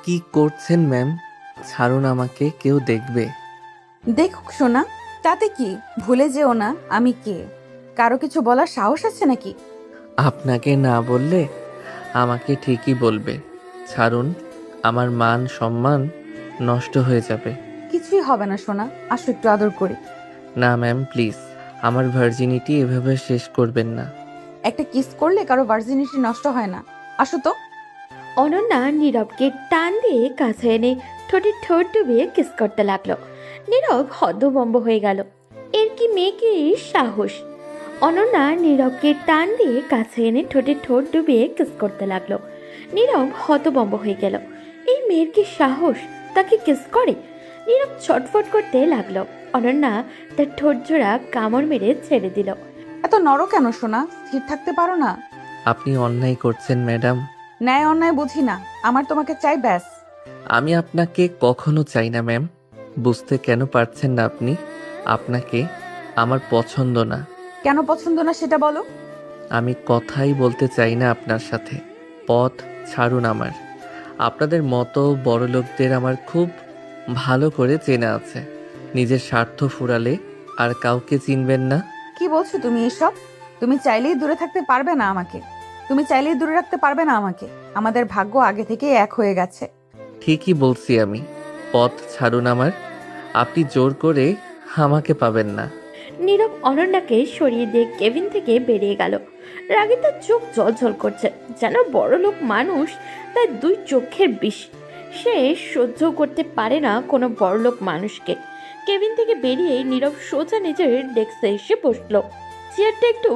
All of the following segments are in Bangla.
কি করছেন ম্যাম? ছাড়ুন আমাকে, কেউ দেখবে। দেখুক সোনা, তাতে কি? ভুলে যেও না আমি কে। কারো কিছু বলার সাহস আছে নাকি? আপনাকে না বললে আমাকে ঠিকই বলবে। ছাড়ুন, আমার মান সম্মান নষ্ট হয়ে যাবে। কিছুই হবে না সোনা, আসো একটু আদর করি। না ম্যাম, প্লিজ, আমার ভার্জিনিটি এভাবে শেষ করবেন না। একটা কিস করলে কারো ভার্জিনিটি নষ্ট হয় না। আসো তো। অনন্যা নীরবকে টান দিয়ে কাছে এনে ঠোঁটে ঠোঁট ডুবিয়ে কিস করতে লাগলো। নীরব হতভম্ব হয়ে গেল। এর কি মেয়েকে সাহস! অনন্যা নীরবকে টান দিয়ে কাছে এনে ঠোঁটে ঠোঁট ডুবিয়ে কিস করতে লাগলো। নীরব হতভম্ব হয়ে গেল। এই মেয়ের কি সাহস, তাকে কিস করে! নীরব ছটফট করতে লাগলো। অনন্যা তার ঠোঁট জোড়া কামড় মেরে ছেড়ে দিল। এত নরো কেন সোনা? স্থির থাকতে পারো না? আপনি অন্যায় করছেন ম্যাডাম। ন্যায় অন্যায় বুঝি না, আমার তোমাকে চাই ব্যাস। আমি আপনাকে কখনো চাই না ম্যাম। বুঝতে কেন পারছেন না আপনি? আপনাকে আমার পছন্দ না। কেন পছন্দ না সেটা বলো। আমি কথাই বলতে চাই না আপনার সাথে। পথ ছাড়ুন আমার। আপনাদের মতো বড় লোকদের আমার খুব ভালো করে চেনা আছে। নিজের স্বার্থ ফুরালে আর কাউকে চিনবেন না। কি বলছো তুমি এসব? তুমি চাইলেই দূরে থাকতে পারবে না আমাকে। তুমি চাইলেই দূরে রাখতে পারবে না আমাকে। আমাদের ভাগ্য আগে থেকেই এক হয়ে গেছে। ঠিকই বলছি আমি। পথ ছাড়ুন আমার। আপনি জোর করে আমাকে পাবেন না। নীরব অনন্যাকে সরিয়ে দিয়ে কেবিন থেকে বেরিয়ে গেল। রাগে তার চোখ জলজল করছে, যেন বড়লোক মানুষ তার দুই চোখের বিষ। সে সহ্য করতে পারে না কোনো বড়লোক মানুষকে। কেবিন থেকে বেরিয়ে নীরব সোজা নিজের ডেস্কে এসে বসলো। চেয়ারটা একটু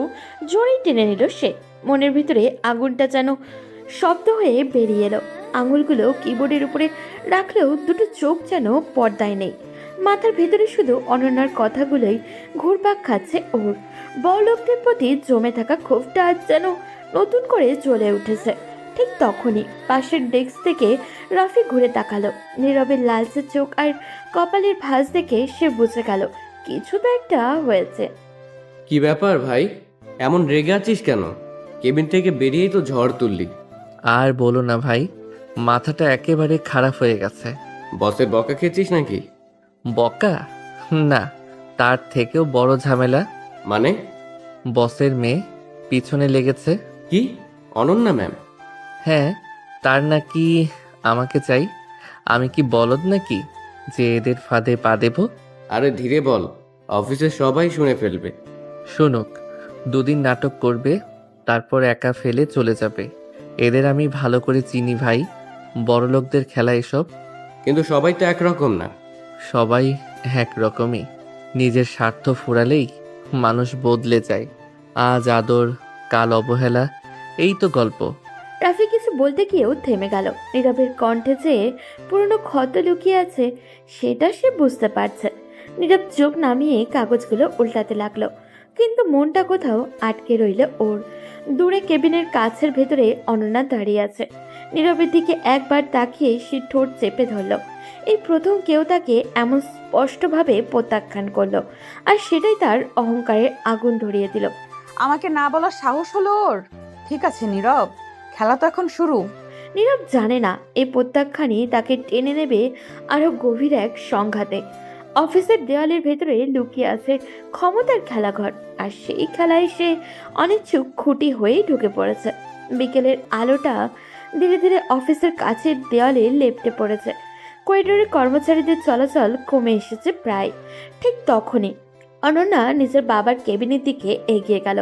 জোরেই টেনে নিল সে। মনের ভিতরে আগুনটা যেন শব্দ হয়ে বেরিয়ে এলো। আঙুলগুলো কিবোর্ডের উপরে রাখলেও দুটো চোখ যেন পর্দায় নেই। মাথার ভেতরে শুধু অনন্যার কথাগুলোই ঘুরপাক খাচ্ছে ওর। বড়লোকদের প্রতি জমে থাকা ক্ষোভটা আজ যেন নতুন করে জ্বলে উঠেছে। ঠিক তখনই পাশের ডেস্ক থেকে রাফি ঘুরে তাকালো। নীরবের লালচে চোখ আর কপালের ভাঁজ দেখে সে বুঝে গেল কিছু তো একটা হয়েছে। কি ব্যাপার ভাই, এমন রেগে আছিস কেন? কেবিন থেকে বেরিয়েই তো ঝড় তুললি। আর বলো না ভাই, মাথাটা একেবারে খারাপ হয়ে গেছে। বসের বকা খেয়েছিস নাকি? বকা? না, তার থেকেও বড় ঝামেলা। মানে? বসের মেয়ে পিছনে লেগেছে। কি? অনন্যা ম্যাম? হ্যাঁ, তার নাকি আমাকে চাই। আমি কি বলদ নাকি যে এদের ফাঁদে পা দেব? আরে ধীরে বল, অফিসে সবাই শুনে ফেলবে। শুনুক, দুদিন নাটক করবে, তারপর একা ফেলে চলে যাবে। এদের আমি ভালো করে চিনি ভাই। বড়লোকদের খেলা এসব। কিন্তু সবাই তো একরকম না। সবাই একরকমই। নিজের স্বার্থ ফুরালেই মানুষ বদলে যায়। আজ আদর, কাল অবহেলা, এই তো গল্প। রাফি কিছু বলতে গিয়েও থেমে গেল। নীরবের কণ্ঠে যে পুরনো ক্ষত লুকিয়ে আছে সেটা সে বুঝতে পারছে। নীরব চোখ নামিয়ে কাগজগুলো উল্টাতে লাগলো, কিন্তু মনটা কোথাও আটকে রইল ওর। দূরে কেবিনের কাছের ভেতরে অনন্যা দাঁড়িয়ে আছে। নীরবের দিকে একবার তাকিয়ে সে ঠোঁট চেপে ধরল। এই প্রথম কেউ তাকে এমন স্পষ্টভাবে প্রত্যাখ্যান করলো, আর সেটাই তার অহংকারের আগুন ধরিয়ে দিল। আমাকে না বলার সাহস হলো ওর। ঠিক আছে নীরব, খেলা তো এখন শুরু। নীরব জানে না এই প্রত্যাখ্যানই তাকে টেনে নেবে আরো গভীর এক সংঘাতে। অফিসের দেওয়ালের ভেতরে লুকিয়ে আছে ক্ষমতার খেলাঘর, আর সেই খেলায় সে অনিচ্ছুক খুঁটি হয়েই ঢুকে পড়েছে। বিকেলের আলোটা ধীরে ধীরে অফিসের কাছের দেওয়ালে লেপ্টে পড়েছে। করিডোরে কর্মচারীদের চলাচল কমে এসেছে প্রায়। ঠিক তখনই অনন্যা নিজের বাবার কেবিনের দিকে এগিয়ে গেল।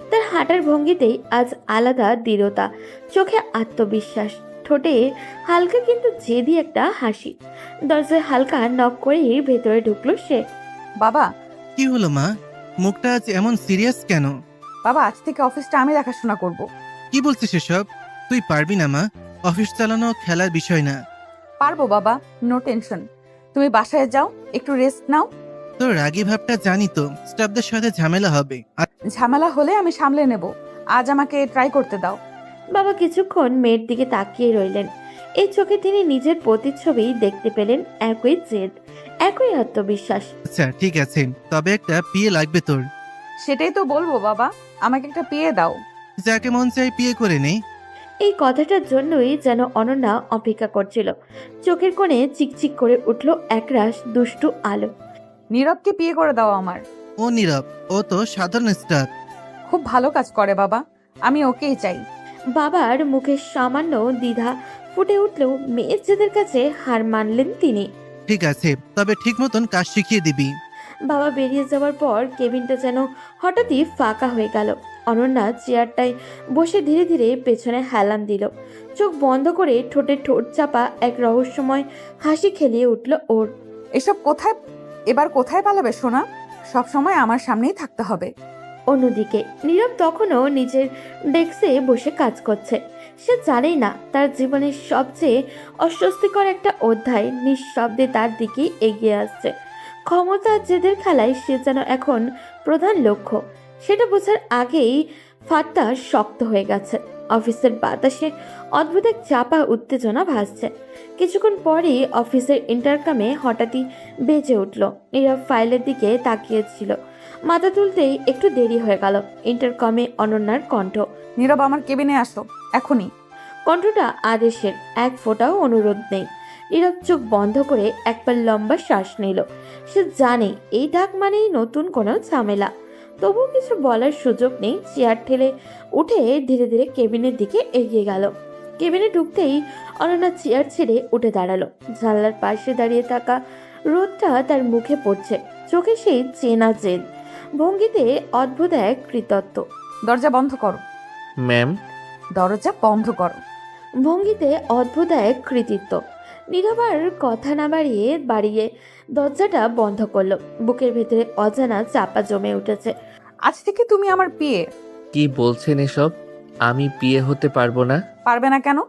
তার হাঁটার ভঙ্গিতেই আজ আলাদা দৃঢ়তা, চোখে আত্মবিশ্বাস, ঠোঁটে হালকা কিন্তু জেদি একটা হাসি। দরজায় হালকা নক করেই ভেতরে ঢুকলো সে। বাবা, কি হলো মা? মুখটা আজ এমন সিরিয়াস কেন? বাবা আজ থেকে অফিসটা আমি দেখাশোনা করব। কি বলছিস এসব? তুই পারবি না মা, অফিস চালানো খেলার বিষয় না। পারবো বাবা, নো টেনশন। তুমি বাসায় যাও, একটু রেস্ট নাও। তোর রাগী ভাবটা জানি তো, স্টাফদের সাথে ঝামেলা হবে। আর ঝামেলা হলে আমি সামলে নেব। আজ আমাকে ট্রাই করতে দাও। বাবা কিছুক্ষণ মেয়ের দিকে তাকিয়ে রইলেন। এই চোখে তিনি নিজের প্রতিচ্ছবি দেখতে পেলেন, একই জেদ, একই আত্মবিশ্বাস। আচ্ছা ঠিক আছে, তবে একটা পিয়ে লাগবে তোর। সেটাই তো বলবো বাবা, আমাকে একটা পেয়ে দাও। যাকে মন চাই পিয়ে করে নেই। এই কথাটার জন্যই যেন অনন্যা অপেক্ষা করছিল। চোখের কোণে চিকচিক করে উঠল একরাশ দুষ্টু আলো। নীরবকে বিয়ে করে দাও আমার। ও নীরব, ও তো সাধারণ স্টাফ। খুব ভালো কাজ করে বাবা, আমি ওকেই চাই। বাবার মুখে সামান্য দ্বিধা ফুটে উঠলেও মেয়ের জেদের কাছে হার মানলেন তিনি। ঠিক আছে, তবে ঠিক মতন কাজ শিখিয়ে দিবি। বাবা বেরিয়ে যাওয়ার পর কেবিনটা যেন হঠাৎই ফাঁকা হয়ে গেল। অনন্যা চেয়ারটায় বসে ধীরে ধীরে পেছনে হেলান দিল। চোখ বন্ধ করে ঠোঁটে ঠোঁট চাপা এক রহস্যময় হাসি খেলিয়ে উঠল ওর। এবার কোথায় পালাবে সোনা? সব সময় আমার সামনেই থাকতে হবে। অন্যদিকে নীরব তখনও নিজের ডেস্কে বসে কাজ করছে। সে জানেই না তার জীবনের সবচেয়ে অস্বস্তিকর একটা অধ্যায় নিঃশব্দে তার দিকে এগিয়ে আসছে। ক্ষমতা আর জেদের খেলায় সে যেন এখন প্রধান লক্ষ্য। সেটা বোঝার আগেই ফাটটা শক্ত হয়ে গেছে। অফিসের বাতাসে অদ্ভুত এক চাপা উত্তেজনা ভাসছে। কিছুক্ষণ পরেই অফিসের ইন্টারকামে হঠাৎই বেজে উঠল। নীরব ফাইলের দিকে তাকিয়েছিল। মাথা তুলতেই একটু দেরি হয়ে গেল। ইন্টারকমে অনন্যার কণ্ঠ। নীরব, আমার কেবিনে আসো এখনই। কণ্ঠটা আদেশের, এক ফোঁটাও অনুরোধ নেই। নীরব চোখ বন্ধ করে একবার লম্বা শ্বাস নিল। সে জানে এই ডাক মানেই নতুন কোনো ঝামেলা। তবুও কিছু বলার সুযোগ নেই। চেয়ার ঠেলে উঠে ধীরে ধীরে কেবিনের দিকে এগিয়ে গেল। কেবিনে ঢুকতেই অনন্যা চেয়ার ছেড়ে উঠে দাঁড়ালো। জানলার পাশে দাঁড়িয়ে থাকা রোদটা তার মুখে পড়ছে। চোখে সেই চেনা জেদ, ভঙ্গিতে অদ্ভুত এক কৃতত্ব। দরজা বন্ধ করো। ম্যাম, দরজা বন্ধ করো। ভঙ্গিতে অদ্ভুত এক কৃতিত্ব। নীরবার কথা না বাড়িয়ে দরজাটা বন্ধ করলো। বুকের ভেতরে অজানা চাপা জমে উঠেছে। আজ থেকে তুমি আমার বিয়ে। কি বলছেন এসব? আমি বিয়ে হতে পারবো না। পারবে না কেন?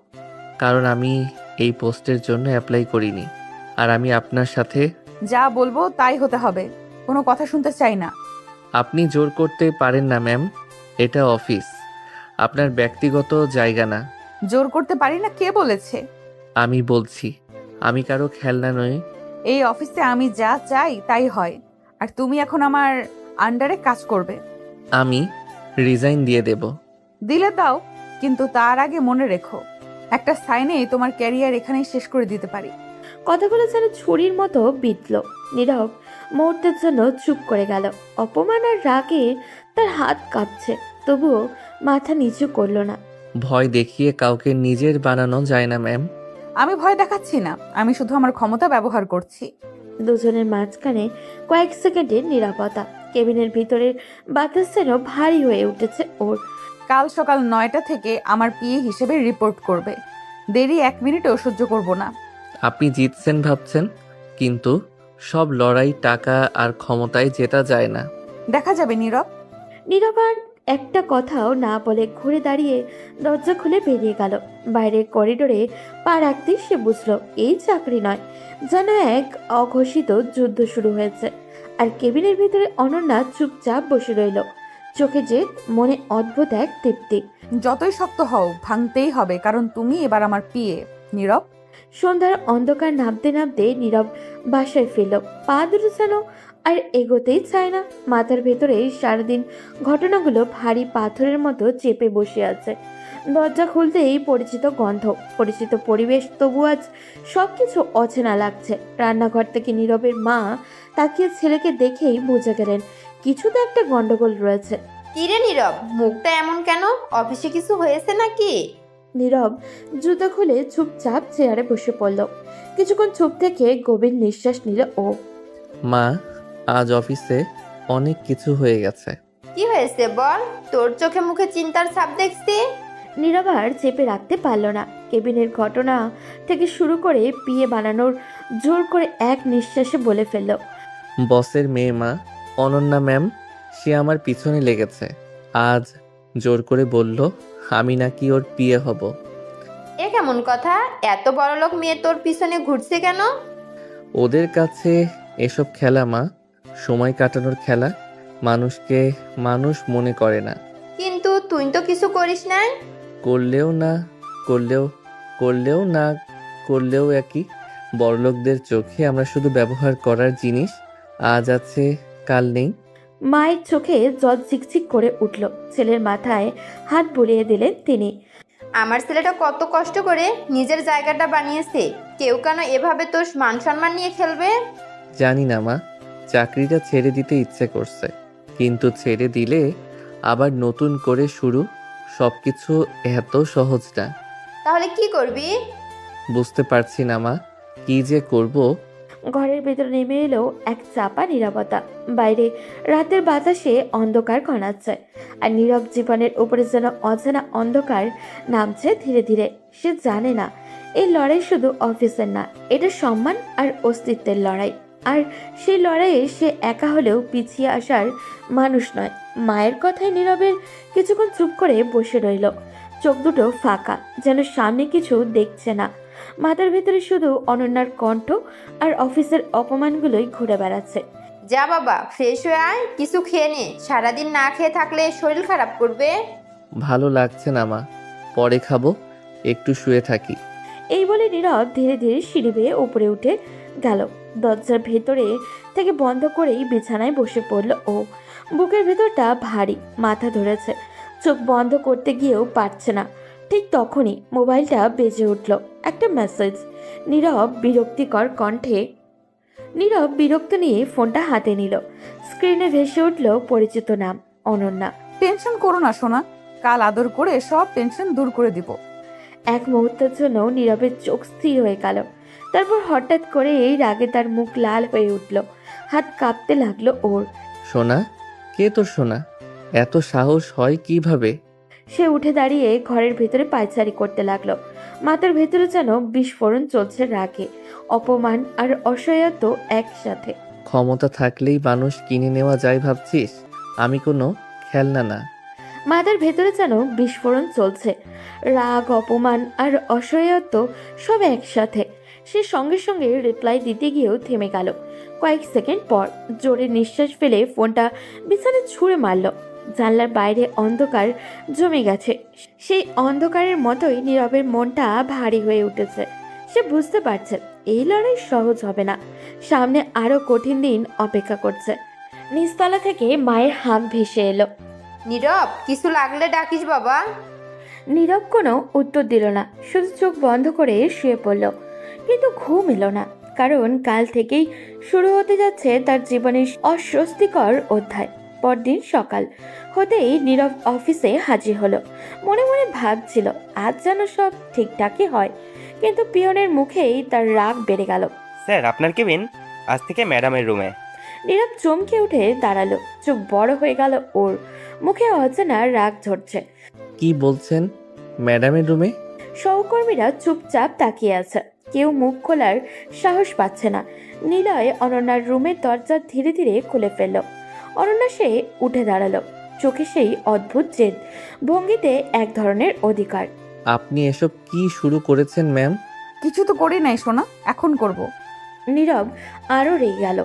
কারণ আমি এই পোস্টের জন্য অ্যাপ্লাই করিনি। আর আমি আপনার সাথে। যা বলবো তাই হতে হবে, কোনো কথা শুনতে চাই না। আপনি জোর করতে পারেন না ম্যাম, এটা অফিস, আপনার ব্যক্তিগত জায়গা না। জোর করতে পারি না কে বলেছে? আমি বলছি, আমি কারো খেলনা নই। এই অফিসে আমি যা চাই তাই হয়, আর তুমি এখন আমার আন্ডারে কাজ করবে। আমি রিজাইন দিয়ে দেব। দিলে দাও, কিন্তু তার আগে মনে রেখো, একটা সাইনে তোমার ক্যারিয়ার এখানেই শেষ করে দিতে পারি। কথাগুলো যেন ছুরির মতো বিঁধল। নীরব মুহূর্তের জন্য চুপ করে গেল। অপমান আর রাগে তার হাত কাঁপছে, তবুও মাথা নিচু করলো না। ভয় দেখিয়ে কাউকে নিজের বানানো যায় না ম্যাম। আমি ভয় দেখাচ্ছি না, আমি শুধু আমার ক্ষমতা ব্যবহার করছি। দুজনের মাঝখানে কয়েক সেকেন্ডের নিরাপত্তা। কেবিনের ভিতরের বাতাস যেন ভারী হয়ে উঠেছে ওর। কাল সকাল 9টা থেকে আমার পিএ হিসেবে রিপোর্ট করবে। দেরি 1 মিনিটও সহ্য করব না। আপনি জিতছেন ভাবছেন, কিন্তু সব লড়াই টাকা আর ক্ষমতায় জেতা যায় না। দেখা যাবে নীরব। নীরব আর একটা কথাও না বলে ঘুরে দাঁড়িয়ে দরজা খুলে বেরিয়ে গেল। বাইরের করিডোরে পা রাখতেই সে বুঝলো এই চাকরি নয়, যেন এক অঘোষিত যুদ্ধ শুরু হয়েছে। আর কেবিনের ভিতরে অনন্যা চুপচাপ বসে রইল, চোখে জেদ, মনে অদ্ভুত এক তৃপ্তি। যতই শক্ত হও, ভাঙতেই হবে, কারণ তুমি এবার আমার পিএ। নীরব। সন্ধ্যার অন্ধকার নামতে নামতে নীরব বাসায় ফিরল। পা দুটো যেন আর এগোতেই চায় না। মাথার ভেতরে সারাদিন ঘটনাগুলো ভারী পাথরের মতো চেপে বসে আছে। দরজা খুলতেই পরিচিত গন্ধ, পরিচিত পরিবেশ, তবু আজ সবকিছু অচেনা লাগছে। রান্নাঘর থেকে নীরবের মা তাকিয়ে ছেলেকে দেখেই বুঝে গেলেন কিছু তো একটা গন্ডগোল রয়েছে। কিরে নীরব, মুখটা এমন কেন? অফিসে কিছু হয়েছে নাকি? নীরব জুতো খুলে চুপচাপ চেয়ারে বসে পড়ল। কিছুক্ষণ চুপ থেকে গভীর নিঃশ্বাস নিল ও। মা, আজ অফিসে অনেক কিছু হয়ে গেছে। কি হয়েছে বল? তোর চোখে মুখে চিন্তার ছাপ দেখছি। নীরব আর চেপে রাখতে পারল না। কেবিনের ঘটনা থেকে শুরু করে বিয়ে বানানোর জোর করে এক নিঃশ্বাসে বলে ফেলল। বসের মেয়ে মা, অনন্যা ম্যাম, সে আমার পিছনে লেগেছে। আজ জোর করে বলল আমি নাকি ওর বিয়ে হব। এ কেমন কথা? এত বড় লোক মেয়ে তোর পিছনে ঘুরছে কেন? ওদের কাছে এসব খেলা মা, সময় কাটানোর খেলা। মানুষকে মানুষ মনে করে না। কিন্তু তুই তো কিছু করিস নাই। করলেও না করলেও একই। বড়লোকদের চোখে আমরা শুধু ব্যবহার করার জিনিস। আজ আছে, কাল নেই। মায়ের চোখে জল ঝিকঝিক করে উঠল। ছেলের মাথায় হাত বুলিয়ে দিলেন তিনি। আমার ছেলেটা কত কষ্ট করে নিজের জায়গাটা বানিয়েছে, কেউ কেন এভাবে তোর মান সম্মান নিয়ে খেলবে? জানি না মা, চাকরিটা ছেড়ে দিতে ইচ্ছে করছে, কিন্তু ছেড়ে দিলে আবার নতুন করে শুরু, সবকিছু এত সহজ না। তাহলে কি করবি? বুঝতে পারছি না মা, কি যে করব। ঘরের ভেতরে নেমে এলো এক চাপা নীরবতা। বাইরে রাতের বাতাসে অন্ধকার ঘনাচ্ছে, আর নীরব জীবনের উপরে যেন অজানা অন্ধকার নামছে ধীরে ধীরে। সে জানে না এই লড়াই শুধু অফিসের না, এটা সম্মান আর অস্তিত্বের লড়াই। আর সেই লড়াইয়ে সে একা হলেও পিছিয়ে আসার মানুষ নয়। মায়ের কথায় নীরবের কিছুক্ষণ চুপ করে বসে রইল, চোখ দুটো ফাঁকা, যেন সামনে কিছু দেখছে না। মাথার ভেতরে শুধু অনন্যার কণ্ঠ আর অফিসের অপমানগুলোই ঘুরে বেড়াচ্ছে। যা বাবা, ফ্রেশ হয়ে আয়, কিছু খেয়ে নে। সারাদিন না খেয়ে থাকলে শরীর খারাপ করবে। ভালো লাগছে না মা, পরে খাবো, একটু শুয়ে থাকি। এই বলে নীরব ধীরে ধীরে সিঁড়ি বেয়ে উপরে উঠে গেল। দরজার ভেতরে থেকে বন্ধ করেই বিছানায় বসে পড়ল ও। বুকের ভেতরটা ভারী, মাথা ধরেছে, চোখ বন্ধ করতে গিয়েও পারছে না। ঠিক তখনই মোবাইলটা বেজে উঠল। একটা মেসেজ। নীরব বিরক্ত নিয়ে ফোনটা হাতে নিল। স্ক্রিনে ভেসে উঠল পরিচিত নাম, অনন্যা। টেনশন করো না সোনা, কাল আদর করে সব টেনশন দূর করে দিব। এক মুহূর্তের জন্য নীরবের চোখ স্থির হয়ে গেল। তারপর হঠাৎ করে এই রাগে তার মুখ লাল হয়ে উঠল, হাত কাঁপতে লাগলো ওর। সোনা? কে তোর সোনা? এত সাহস হয় কিভাবে? সে উঠে দাঁড়িয়ে ঘরের ভেতরে পায়চারি করতে লাগলো। মাথার ভেতরে যেন বিস্ফোরণ চলছে রাগে, অপমান আর অসহায়ত্ব একসাথে। ক্ষমতা থাকলেই মানুষ কিনে নেওয়া যায় ভাবছিস? আমি কোনো খেলনা না। মাথার ভেতরে যেন বিস্ফোরণ চলছে, রাগ, অপমান আর অসহায়ত্ব সব একসাথে। সে সঙ্গে সঙ্গে রিপ্লাই দিতে গিয়েও থেমে গেল। কয়েক সেকেন্ড পর জোরে নিঃশ্বাস ফেলে ফোনটা বিছানায় ছুঁড়ে মারল। জানলার বাইরে অন্ধকার জমে গেছে। সেই অন্ধকারের মতোই নীরবের মনটা ভারী হয়ে উঠেছে। সে বুঝতে পারছে এই লড়াই সহজ হবে না, সামনে আরো কঠিন দিন অপেক্ষা করছে। নিচতলা থেকে মায়ের হাঁক ভেসে এলো। নীরব, কিছু লাগলে ডাকিস বাবা। নীরব কোনো উত্তর দিল না, শুধু চোখ বন্ধ করে শুয়ে পড়ল। কিন্তু ঘুম এলো না, কারণ কাল থেকেই শুরু হতে যাচ্ছে তার জীবনের অস্বস্তিকর অধ্যায়। পরদিন সকাল হতেই নীরব অফিসে হাজির হলো। মনে মনে ভাবছিল আজ যেন সব ঠিকঠাকই হয়, কিন্তু পিয়নের মুখেই তার রাগ বেড়ে গেল। স্যার, আপনার কেবিন আজ থেকে ম্যাডামের রুমে। নীরব চমকে উঠে দাঁড়ালো, চোখ বড় হয়ে গেল ওর, মুখে অচেনা রাগ ঝরছে। কি বলছেন? ম্যাডামের রুমে? সহকর্মীরা চুপচাপ তাকিয়ে আছে, কেউ মুখ খোলার সাহস পাচ্ছে না। নিলয় অনন্যার রুমের দরজা ধীরে ধীরে খুলে ফেলল। অনন্যা সে উঠে দাঁড়ালো, চোখে সেই অদ্ভুত জেদ, ভঙ্গিতে এক ধরনের অধিকার। আপনি এসব কি শুরু করেছেন ম্যাম? কিছু তো করি নাই সোনা, এখন করব। নীরব আরও রেগে গেল।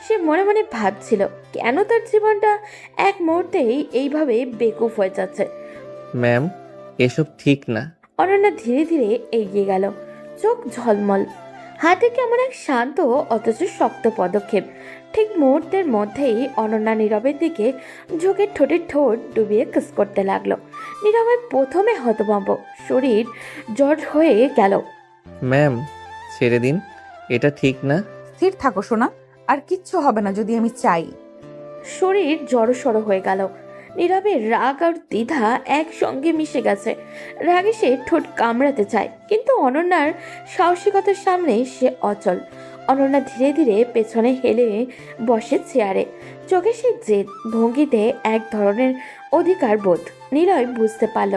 সে মনে মনে ভাবছিল কেন তার জীবনটা এক মুহূর্তেই এইভাবে বেকুফ হয়ে যাচ্ছে। ম্যাম, এসব ঠিক না। অনন্যা ধীরে ধীরে এগিয়ে গেল, চোখ ঝলমল, হাতে কেমন এক শান্ত অথচ শক্ত পদক্ষেপ। ঠিক মুহূর্তের মধ্যেই অনন্যা নীরবের দিকে ঝোঁকে ঠোঁটের ঠোঁট ডুবিয়ে কিস করতে লাগলো। নীরবের প্রথমে হতভম্ব, শরীর জড় হয়ে গেল। ম্যাম, ছেড়ে দিন, এটা ঠিক না। স্থির থাকো সোনা, আর কিচ্ছু হবে না যদি আমি চাই। শরীর জড়সড় হয়ে গেল। নীরবের রাগ আর দ্বিধা একসঙ্গে মিশে গেছে। রাগে সে ঠোঁট কামড়াতে চায়, কিন্তু অনন্যার সাহসিকতার সামনে সে অচল। অনন্যা ধীরে ধীরে পেছনে হেলে বসে চেয়ারে, চোখে সে জেদ, ভঙ্গিতে এক ধরনের অধিকার বোধ। নীলয় বুঝতে পারল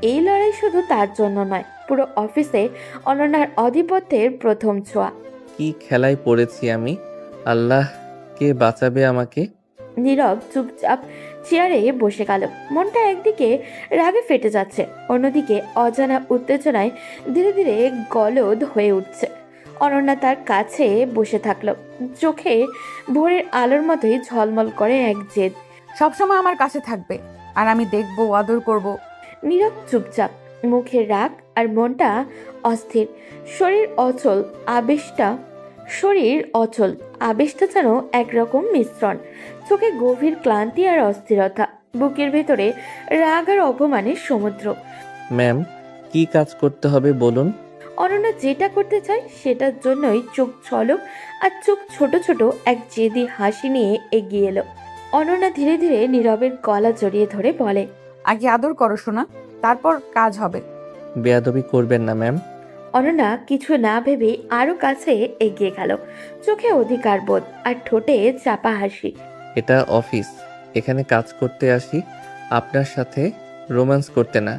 এই লড়াই শুধু তার জন্য নয়, পুরো অফিসে অনন্যার আধিপত্যের প্রথম ছোঁয়া। কি খেলায় পড়েছি আমি? আল্লাহ, কে বাঁচাবে আমাকে? নীরব চুপচাপ চেয়ারে বসে গেল। মনটা একদিকে রাগে ফেটে যাচ্ছে, অন্যদিকে অজানা উত্তেজনায় ধীরে ধীরে গলদ হয়ে উঠছে। অনন্যা তার কাছে বসে থাকলো, চোখে ভোরের আলোর মতোই ঝলমল করে এক জেদ। সবসময় আমার কাছে থাকবে, আর আমি দেখবো, আদর করব। নীরব চুপচাপ, মুখের রাগ আর মনটা অস্থির। শরীর অচল, আবেশটা যেন একরকম মিশ্রণ। চোখে গভীর ক্লান্তি আর অস্থিরতা, বুকের ভেতরে রাগ আর অপমানের সমুদ্র। ম্যাম, কি কাজ করতে হবে বলুন? অনন্যা যেটা করতে চায় সেটার জন্যই চোখ ঝলক আর চোখ ছোট ছোট এক জেদি হাসি নিয়ে এগিয়ে এলো। অনন্যা ধীরে ধীরে নীরবের গলা জড়িয়ে ধরে বলে, আগে আদর করো শোনা, তারপর কাজ হবে। বেয়াদবি করবেন না ম্যাম। অনন্যা কিছু না ভেবে আরো কাছে এগিয়ে গেল, চোখে অধিকার বোধ আর ঠোঁটে চাপা হাসি। এটা অফিস, এখানে কাজ করতে আসি, আপনার সাথে রোম্যান্স করতে না।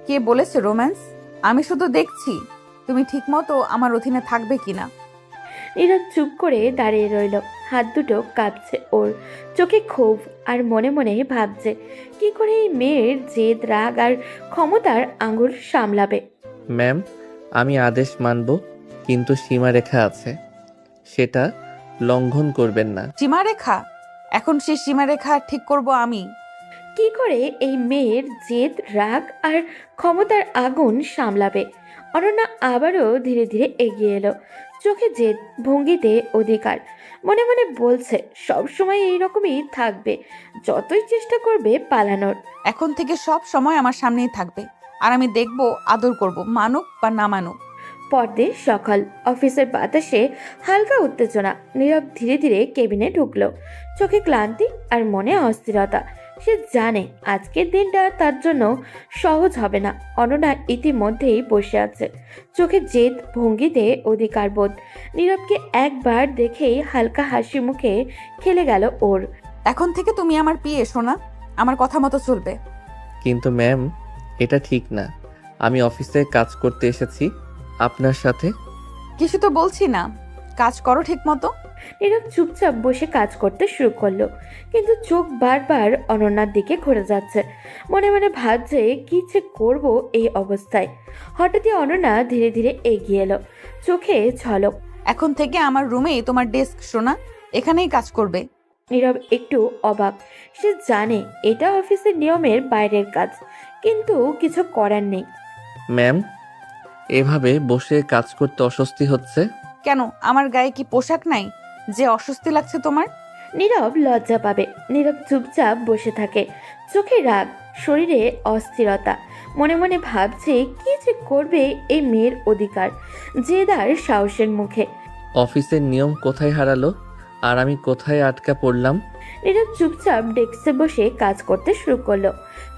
কে বলেছে রোম্যান্স? আমি শুধু দেখছি তুমি ঠিকমতো আমার অধীনে থাকবে কিনা। নীরব চুপ করে দাঁড়িয়ে রইল, হাত দুটো কাঁপছে ওর, চোখে ক্ষোভ আর মনে মনে ভাবছে কি করে এই মেয়ের জেদ রাগ আর ক্ষমতার আঙুল সামলাবে। ম্যাম, আমি আদেশ মানব, কিন্তু সীমারেখা আছে, সেটা লঙ্ঘন করবেন না। সীমারেখা? এখন সেই সীমারেখা ঠিক করব আমি। কি করে এই মেয়ের জেদ রাগ আর ক্ষমতার আগুন সামলাবে। অনন্যা আবারও ধীরে ধীরে এগিয়ে এলো, চোখে জেদ, ভঙ্গিতে অধিকার। মনে মনে বলছে সব সময় এইরকমই থাকবে, যতই চেষ্টা করবে পালানোর। এখন থেকে সব সময় আমার সামনেই থাকবে, আর আমি দেখব আদর করব, মানুক বা না মানুক। পরদিন সকাল, অফিসের বাতাসে হালকা উত্তেজনা। নীরব ধীরে ধীরে কেবিনে ঢুকলো, চোখে ক্লান্তি আর মনে অস্থিরতা। সে জানে আজকের দিনটা তার জন্য সহজ হবে না। অনন্যা ইতিমধ্যেই বসে আছে, চোখে জেদ, ভঙ্গিতে অধিকার বোধ। নীরবকে একবার দেখেই হালকা হাসি মুখে খেলে গেল ওর। এখন থেকে তুমি আমার পিয়ে শোনা, আমার কথা মতো চলবে। কিন্তু ম্যাম, এটা ঠিক না। আমি অফিসে কাজ করতে এসেছি, আপনার সাথে। কিছু তো বলছি না, কাজ করো ঠিক মতো। নীরব চুপচাপ বসে কাজ করতে শুরু করলো, কিন্তু চোখ বারবার অনন্যার দিকে ঘুরে যাচ্ছে। মনে মনে ভাবছে কি যে করবো এই অবস্থায়। হঠাৎই অনন্যা ধীরে ধীরে এগিয়ে এলো, চোখে ঝলক। এখন থেকে আমার রুমেই তোমার ডেস্ক শোনা, এখানেই কাজ করবে। নীরব একটু অবাক, সে জানে এটা অফিসের নিয়মের বাইরের কাজ, কিন্তু কিছু করার নেই। ম্যাম, এভাবে বসে কাজ করতে অস্বস্তি হচ্ছে। কেন, আমার গায়ে কি পোশাক নাই যে অস্বস্তি লাগছে তোমার? নীরব লজ্জা পাবে। নীরব চুপচাপ বসে থাকে, চোখে রাগ, শরীরে অস্থিরতা। মনে মনে ভাবছে কি যে করবে এই মেয়ের অধিকার, জেদার সাহসের মুখে। অফিসের নিয়ম কোথায় হারালো, আর আমি কোথায় আটকা পড়লাম? নীরব চুপচাপ ডেস্কে বসে কাজ করতে শুরু করলো।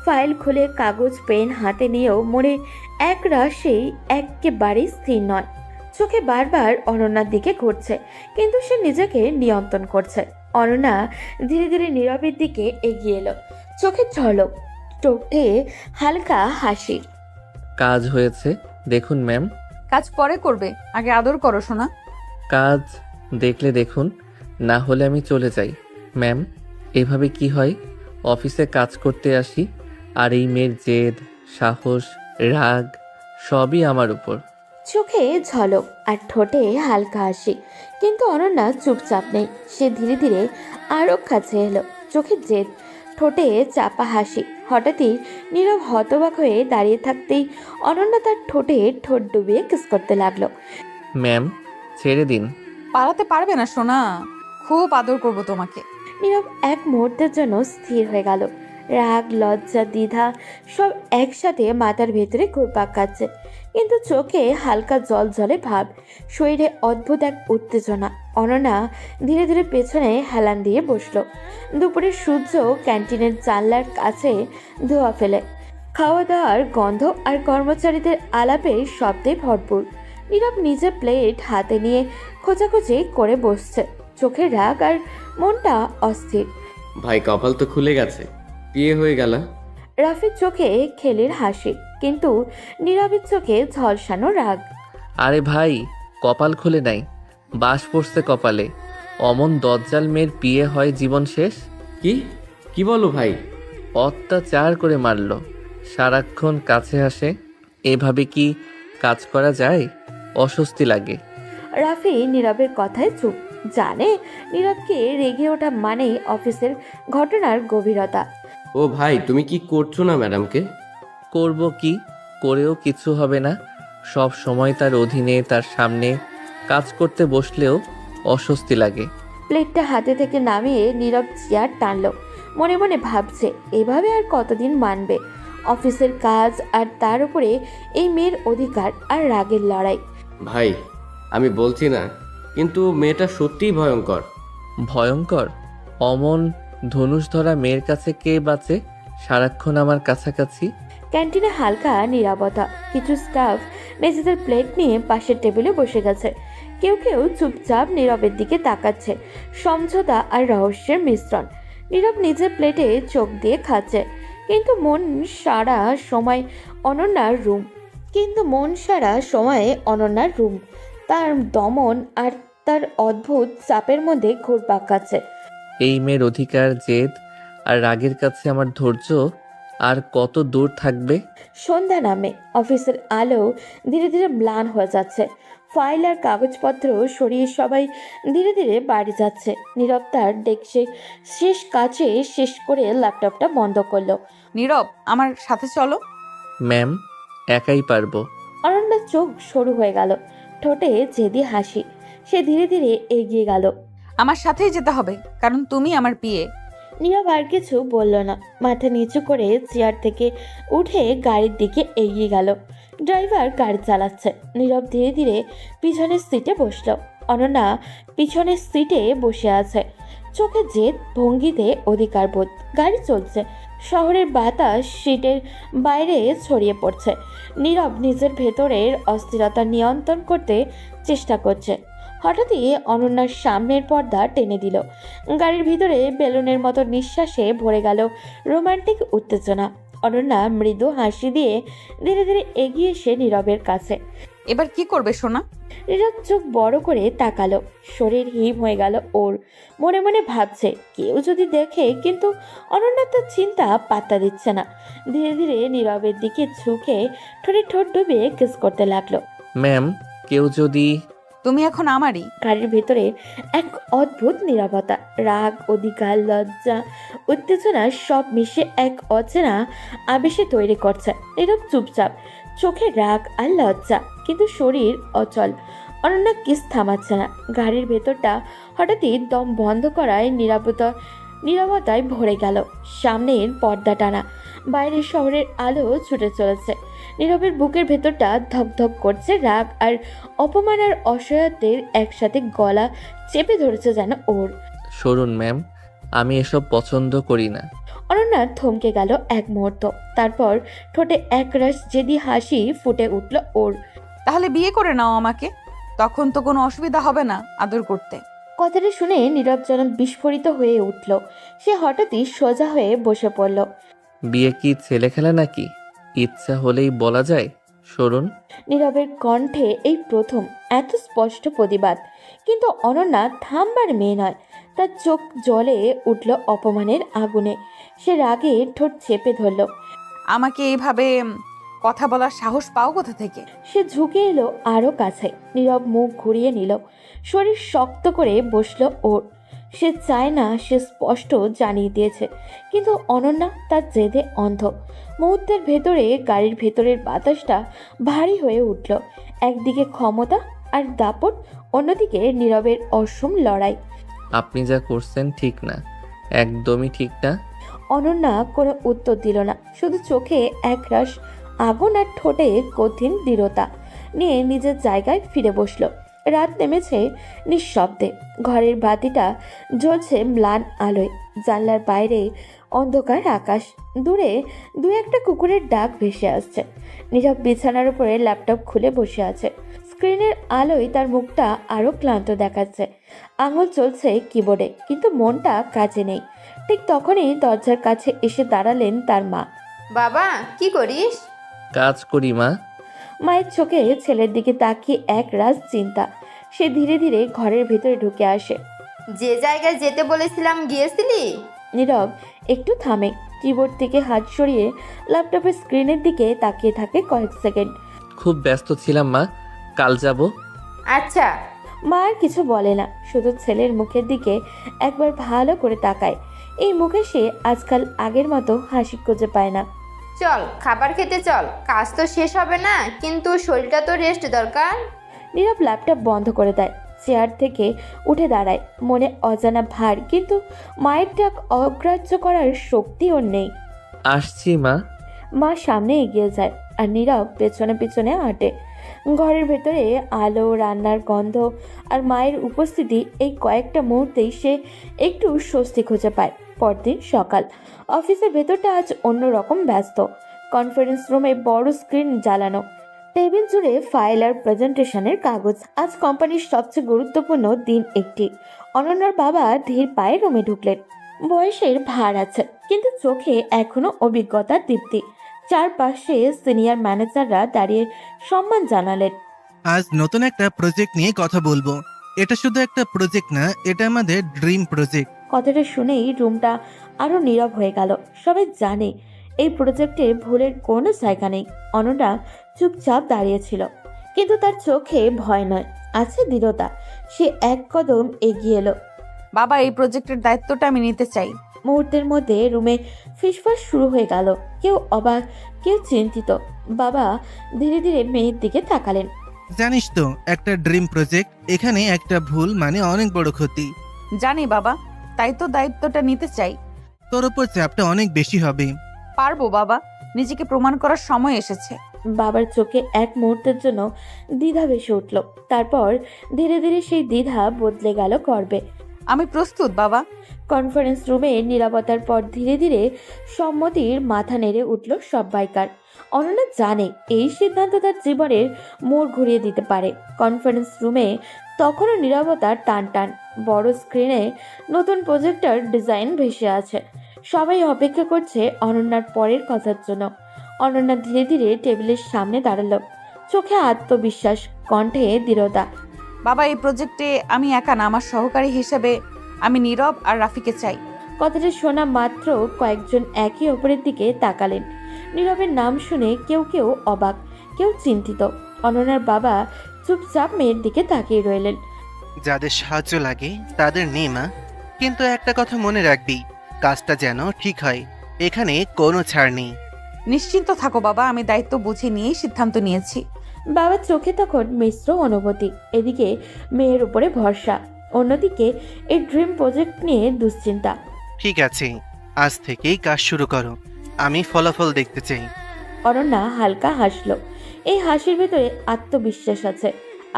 ফাইল খুলে কাগজ পেন হাতে নিয়েও মনে এক রাশেই একেবারেই স্থির নয়। চোখে বারবার অনন্যার দিকে ঘুরছে, কিন্তু সে নিজেকে নিয়ন্ত্রণ করছে। অনন্যা ধীরে ধীরে নীরবের দিকে এগিয়ে এলো, চোখে ঝলক, ঠোঁটে হালকা হাসি। কাজ হয়েছে, দেখুন ম্যাম। কাজ পরে করবে, আগে আদর করো শোনা। কাজ দেখলে দেখুন, না হলে আমি চলে যাই। ম্যাম, এভাবে কি হয়? অফিসে কাজ করতে আসি, আর এই মেয়ের জেদ, সাহস, রাগ সবই আমার উপর। চোখে ঝলক আর ঠোঁটে হালকা হাসি, কিন্তু অনন্যা চুপচাপ নেই। সে ধীরে ধীরে আরো কাছে এলো, চোখে জেদ, ঠোঁটে চাপা হাসি। হঠাৎই নীরব হতবাক হয়ে দাঁড়িয়ে থাকতেই অনন্যা তার ঠোঁটে ঠোঁট ডুবিয়ে কিস করতে লাগলো। ম্যাম, ছেড়ে দিন। পালাতে পারবে না সোনা, খুব আদর করব তোমাকে। নীরব এক মুহূর্তের জন্য স্থির হয়ে গেল। রাগ, লজ্জা, দ্বিধা সব একসাথে মাথার ভেতরে ঘুরপাক খাচ্ছে, কিন্তু চোখে হালকা জল জলে ভাব, শরীরে অদ্ভুত এক উত্তেজনা। অনন্যা ধীরে ধীরে পেছনে হেলান দিয়ে বসলো। দুপুরের সূর্য ক্যান্টিনের জানলার কাছে ধোয়া ফেলে, খাওয়া দাওয়ার গন্ধ আর কর্মচারীদের আলাপের শব্দে ভরপুর। নীরব নিজের প্লেট হাতে নিয়ে খোঁচাখুচি করে বসছে, চোখে রাগ আর মনটা অস্থির। ভাই, কপাল তো খুলে গেছে, বিয়ে হয়ে গেল। রাফির চোখে খেলির হাসি, কিন্তু নীরবের চোখে ঝলসানো রাগ। আরে ভাই, কপাল খুলে নাই, বাস পড়ছে কপালে। অমন দজ্জাল মেয়ের বিয়ে হয় জীবন শেষ। কি কি বলো ভাই? অত্যাচার করে মারলো, সারাক্ষণ কাছে আসে। এভাবে কি কাজ করা যায়? অস্বস্তি লাগে। রাফি নীরবের কথায় চুপ, জানে নীরবকে রেগে ওঠা মানেই অফিসের ঘটনার গভীরতা। ও ভাই, তুমি কি করছো না ম্যাডামকে? করব কি, করেও কিছু হবে না। সব সময় তার অধীনে, তার সামনে কাজ করতে বসলেও অস্বস্তি লাগে। প্লেটটা হাতে থেকে নামিয়ে নীরব চেয়ার টানলো। মনে মনে ভাবছে এভাবে আর কতদিন মানবে। অফিসের কাজ আর তার উপরে এই মেয়ের অধিকার আর রাগের লড়াই। ভাই আমি বলছি না, কিন্তু মেয়েটা সত্যিই ভয়ঙ্কর। ভয়ঙ্কর? অমন ধনুষ ধরা মেয়ের কাছে কে বাঁচে সারাক্ষণ আমার কাছাকাছি? ক্যান্টিনে হালকা নীরবতা। কিছু স্টাফ নিজেদের প্লেট নিয়ে পাশের টেবিলে বসে গেছে। কেউ কেউ চুপচাপ নীরবের দিকে তাকাচ্ছে। সমঝোতা আর রহস্যের মিশ্রণ। নীরব নিজের প্লেটে চোখ দিয়ে খাচ্ছে, কিন্তু মন সারা সময় অনন্যার রুম। তার দমন আর তার অদ্ভুত চাপের মধ্যে ঘুরপাক খাচ্ছে। এই মেয়ের অধিকার, জেদ আর রাগের কাছে আমার ধৈর্য আর কত দূর থাকবে? সন্ধ্যা নামে। অফিসের আলো ধীরে ধীরে ম্লান হয়ে যাচ্ছে। ফাইল আর কাগজপত্র সরিয়ে সবাই ধীরে ধীরে বাড়ি যাচ্ছে। নীরব তার ডেস্কে শেষ করে ল্যাপটপটা বন্ধ করলো। নীরব, আমার সাথে চলো। ম্যাম, একাই পারবো। অনন্যার চোখ সরু হয়ে গেল, ঠোঁটে জেদি হাসি। সে ধীরে ধীরে এগিয়ে গেল। আমার সাথেই যেতে হবে, কারণ তুমি আমার পিয়ে। নীরব আর কিছু বলল না। মাথা নিচু করে চেয়ার থেকে উঠে গাড়ির দিকে এগিয়ে গেল। ড্রাইভার গাড়ি চালাচ্ছে। নীরব ধীরে ধীরে পিছনের সিটে বসলো। অনন্যা পিছনের সিটে বসে আছে, চোখে জেদ, ভঙ্গিতে অধিকারবোধ। গাড়ি চলছে। শহরের বাতাস সিটের বাইরে ছড়িয়ে পড়ছে। নীরব নিজের ভেতরের অস্থিরতা নিয়ন্ত্রণ করতে চেষ্টা করছে। হঠাৎই অনন্যার সামনের পর্দা টেনে দিল। গাড়ির ভিতরে বেলুনের মতো নিঃশ্বাসে ভরে গেল রোমান্টিক উত্তেজনা। অনন্যা মৃদু হাসি দিয়ে ধীরে ধীরে এগিয়ে এসে নীরবের কাছে। এবার কি করবে সোনা? নীরব চোখ বড় করে তাকালো। শরীর হিম হয়ে গেল ওর। মনে মনে ভাবছে কেউ যদি দেখে, কিন্তু অনন্যা তার চিন্তা পাত্তা দিচ্ছে না। ধীরে ধীরে নীরবের দিকে ঝুঁকে ঠোঁটে ঠোঁট ডুবিয়ে কিস করতে লাগলো। ম্যাম, কেউ যদি... তুমি এখন আমারই। গাড়ির ভেতরে এক অদ্ভুত নীরবতা। রাগ, অধিকার, লজ্জা, উত্তেজনা সব মিশে এক অচেনা আবেশে তৈরি করছে। নীরব চুপচাপ, চোখে রাগ আর লজ্জা, কিন্তু শরীর অচল। অনন্যা কিস থামাচ্ছে না। গাড়ির ভেতরটা হঠাৎই দম বন্ধ করায় নীরবতায় ভরে গেল। সামনের পর্দা টানা, বাইরের শহরের আলো ছুটে চলেছে। নীরবের বুকের ভেতরটা ধকধক করছে। রাগ আর অপমান আর অসহায়ত্বের একসাথে গলা চেপে ধরেছে যেন ওর। সরুন ম্যাম, আমি এসব পছন্দ করি না। অনন্যা থমকে গেল এক মুহূর্ত। তারপর ঠোঁটে একরাশ জেদি হাসি ফুটে উঠল ওর। তাহলে বিয়ে করে নাও আমাকে, তখন তো কোনো অসুবিধা হবে না আদর করতে। কথাটা শুনে নীরব যেন বিস্ফোরিত হয়ে উঠল। সে হঠাৎই সোজা হয়ে বসে পড়ল। বিয়ে কি ছেলে খেলা নাকি? ইচ্ছা হলেই বলা যায়। সরুন। নীরবের কণ্ঠে এই প্রথম এত স্পষ্ট প্রতিবাদ। কিন্তু অনন্যা থামবার মেয়ে নয়। তার চোখ জ্বলে উঠল অপমানের আগুনে। সে রাগে ঠোঁট চেপে ধরল। আমাকে এইভাবে কথা বলার সাহস পাও কোথা থেকে? সে ঝুঁকে এলো আরো কাছে। নীরব মুখ ঘুরিয়ে নিল। শরীর শক্ত করে বসলো ওর। সে চায় না, সে স্পষ্ট জানিয়ে দিয়েছে, কিন্তু অনন্যা তার জেদে অন্ধ। মুহূর্তের ভেতরে গাড়ির ভেতরের বাতাসটা ভারী হয়ে উঠল। একদিকে ক্ষমতা আর দাপট, অন্যদিকে নীরবের অসম লড়াই। আপনি যা করছেন ঠিক না, একদমই ঠিক না। অনন্যা কোনো উত্তর দিল না, শুধু চোখে একরাশ আগুন আর ঠোঁটে কঠিন দৃঢ়তা নিয়ে নিজের জায়গায় ফিরে বসলো। রাত নেমেছে নিঃশব্দে। ঘরের বাতিটা জ্বলছে ম্লান আলোয়। জানলার বাইরে অন্ধকার আকাশ। দূরে দু একটা কুকুরের ডাক ভেসে আসছে। নীরব বিছানার উপরে ল্যাপটপ খুলে বসে আছে। স্ক্রিনের আলোয় তার মুখটা আরো ক্লান্ত দেখাচ্ছে। আঙুল চলছে কিবোর্ডে, কিন্তু মনটা কাজে নেই। ঠিক তখনই দরজার কাছে এসে দাঁড়ালেন তার মা। বাবা, কি করিস? কাজ করি মা। মায়ের চোখে ছেলের দিকে তাকিয়ে এক রাজ চিন্তা। সে ধীরে ধীরে ঘরের ভেতরে ঢুকে আসে। যে জায়গায় যেতে বলেছিলাম গিয়েছিলি? নীরব একটু থামে। কিবোর্ড থেকে হাত সরিয়ে ল্যাপটপের স্ক্রিনের দিকে তাকিয়ে থাকে কয়েক সেকেন্ড। খুব ব্যস্ত ছিলাম মা, কাল যাব। আচ্ছা। মা আর কিছু বলে না, শুধু ছেলের মুখের দিকে একবার ভালো করে তাকায়। এই মুখে সে আজকাল আগের মতো হাসি খুঁজে পায় না। চল খাবার খেতে চল, কাজ তো শেষ হবে না, কিন্তু শরীরটা তো রেস্ট দরকার। নীরব ল্যাপটপ বন্ধ করে দেয়। চেয়ার থেকে উঠে দাঁড়ায়। মনে অজানা ভার, কিন্তু মায়ের ডাক অগ্রাহ্য করার শক্তি ওর নেই। আসছি মা। মা সামনে এগিয়ে যায় আর নীরব পেছনে পেছনে হাঁটে। ঘরের ভেতরে আলো, রান্নার গন্ধ আর মায়ের উপস্থিতি, এই কয়েকটা মুহূর্তেই সে একটু স্বস্তি খুঁজে পায়। পরদিন সকাল। অফিসের ভেতরটা আজ অন্যরকম ব্যস্ত। কনফারেন্স রুমে বড় স্ক্রিন জ্বালানো, টেবিল জুড়ে ফাইল আর প্রেজেন্টেশনের কাগজ। আজ কোম্পানির সবচেয়ে গুরুত্বপূর্ণ দিন একটি। অনন্যার বাবা ধীর পায়ে রুমে ঢুকলেন। বয়সের ভার আছে, কিন্তু চোখে এখনো অভিজ্ঞতার দীপ্তি। চারপাশে সিনিয়র ম্যানেজাররা দাঁড়িয়ে সম্মান জানালেন। আজ নতুন একটা প্রজেক্ট নিয়ে কথা বলবো। এটা শুধু একটা প্রজেক্ট না, এটা আমাদের ড্রিম প্রজেক্ট। কথাটা শুনেই রুমটা আরো নীরব হয়ে গেল। সবাই জানে এই প্রজেক্টে ভুলের কোনো জায়গা নেই। অনন্যা চুপচাপ দাঁড়িয়েছিল, কিন্তু তার চোখে ভয় নয়, আছে দৃঢ়তা। সে এক কদম এগিয়ে এলো। বাবা, এই প্রজেক্টের দায়িত্বটা আমি নিতে চাই। মুহূর্তের মধ্যে রুমে ফিসফাস শুরু হয়ে গেল। কেউ অবাক, কেউ চিন্তিত। বাবা ধীরে ধীরে মেয়ের দিকে তাকালেন। জানিস তো, একটা ড্রিম প্রজেক্ট, এখানে একটা ভুল মানে অনেক বড় ক্ষতি। জানি বাবা, তাই তো দায়িত্বটা নিতে চাই। তোর উপর চাপটা অনেক বেশি হবে। পারবো বাবা, নিজেকে প্রমাণ করার সময় এসেছে। বাবার চোখে এক মুহূর্তের জন্য দ্বিধা ভেসে উঠল। তারপর ধীরে ধীরে সেই দ্বিধা বদলে গেল গর্বে। আমি প্রস্তুত বাবা। কনফারেন্স রুমে নীরবতার পর ধীরে ধীরে সম্মতির মাথা নেড়ে উঠল সবাইকার। অনন্যা জানে এই সিদ্ধান্ত তার জীবনের মোড় ঘুরিয়ে দিতে পারে। কনফারেন্স রুমে তখনও নীরবতার টান টান। বড় স্ক্রিনে নতুন প্রজেক্টর ডিজাইন ভেসে আছে। সবাই অপেক্ষা করছে অনন্যার পরের কথার জন্য। অনন্যা ধীরে ধীরে টেবিলের সামনে দাঁড়ালো, চোখে আত্মবিশ্বাস, কণ্ঠে দৃঢ়তা। বাবা, এই প্রজেক্টে আমি একা না, আমার সহকারী হিসেবে আমি নীরব আর রাফিকে চাই। কথাটা শোনা মাত্র কয়েকজন একে অপরের দিকে তাকালেন। নীরবের নাম শুনে কেউ কেউ অবাক, কেউ চিন্তিত। অনন্যার বাবা চুপচাপ মেয়ের দিকে তাকিয়ে রইলেন। যাদের সাহায্য লাগে তাদের নে মা, কিন্তু একটা কথা মনে রাখবি, কাজটা যেন ঠিক হয়। এখানে কোনো ছাড় নেই। নিশ্চিন্ত থাকো বাবা, আমি দায়িত্ব বুঝে নিয়েই সিদ্ধান্ত নিয়েছি। বাবার চোখে তখন মিশ্র অনুভূতি। এদিকে মেয়ের উপরে ভরসা, অন্যদিকে এই ড্রিম প্রজেক্ট নিয়ে দুশ্চিন্তা। ঠিক আছে, আজ থেকেই কাজ শুরু করো, আমি ফলাফল দেখতে চাই। অনন্যা হালকা হাসলো। এই হাসির ভেতরে আত্মবিশ্বাস আছে,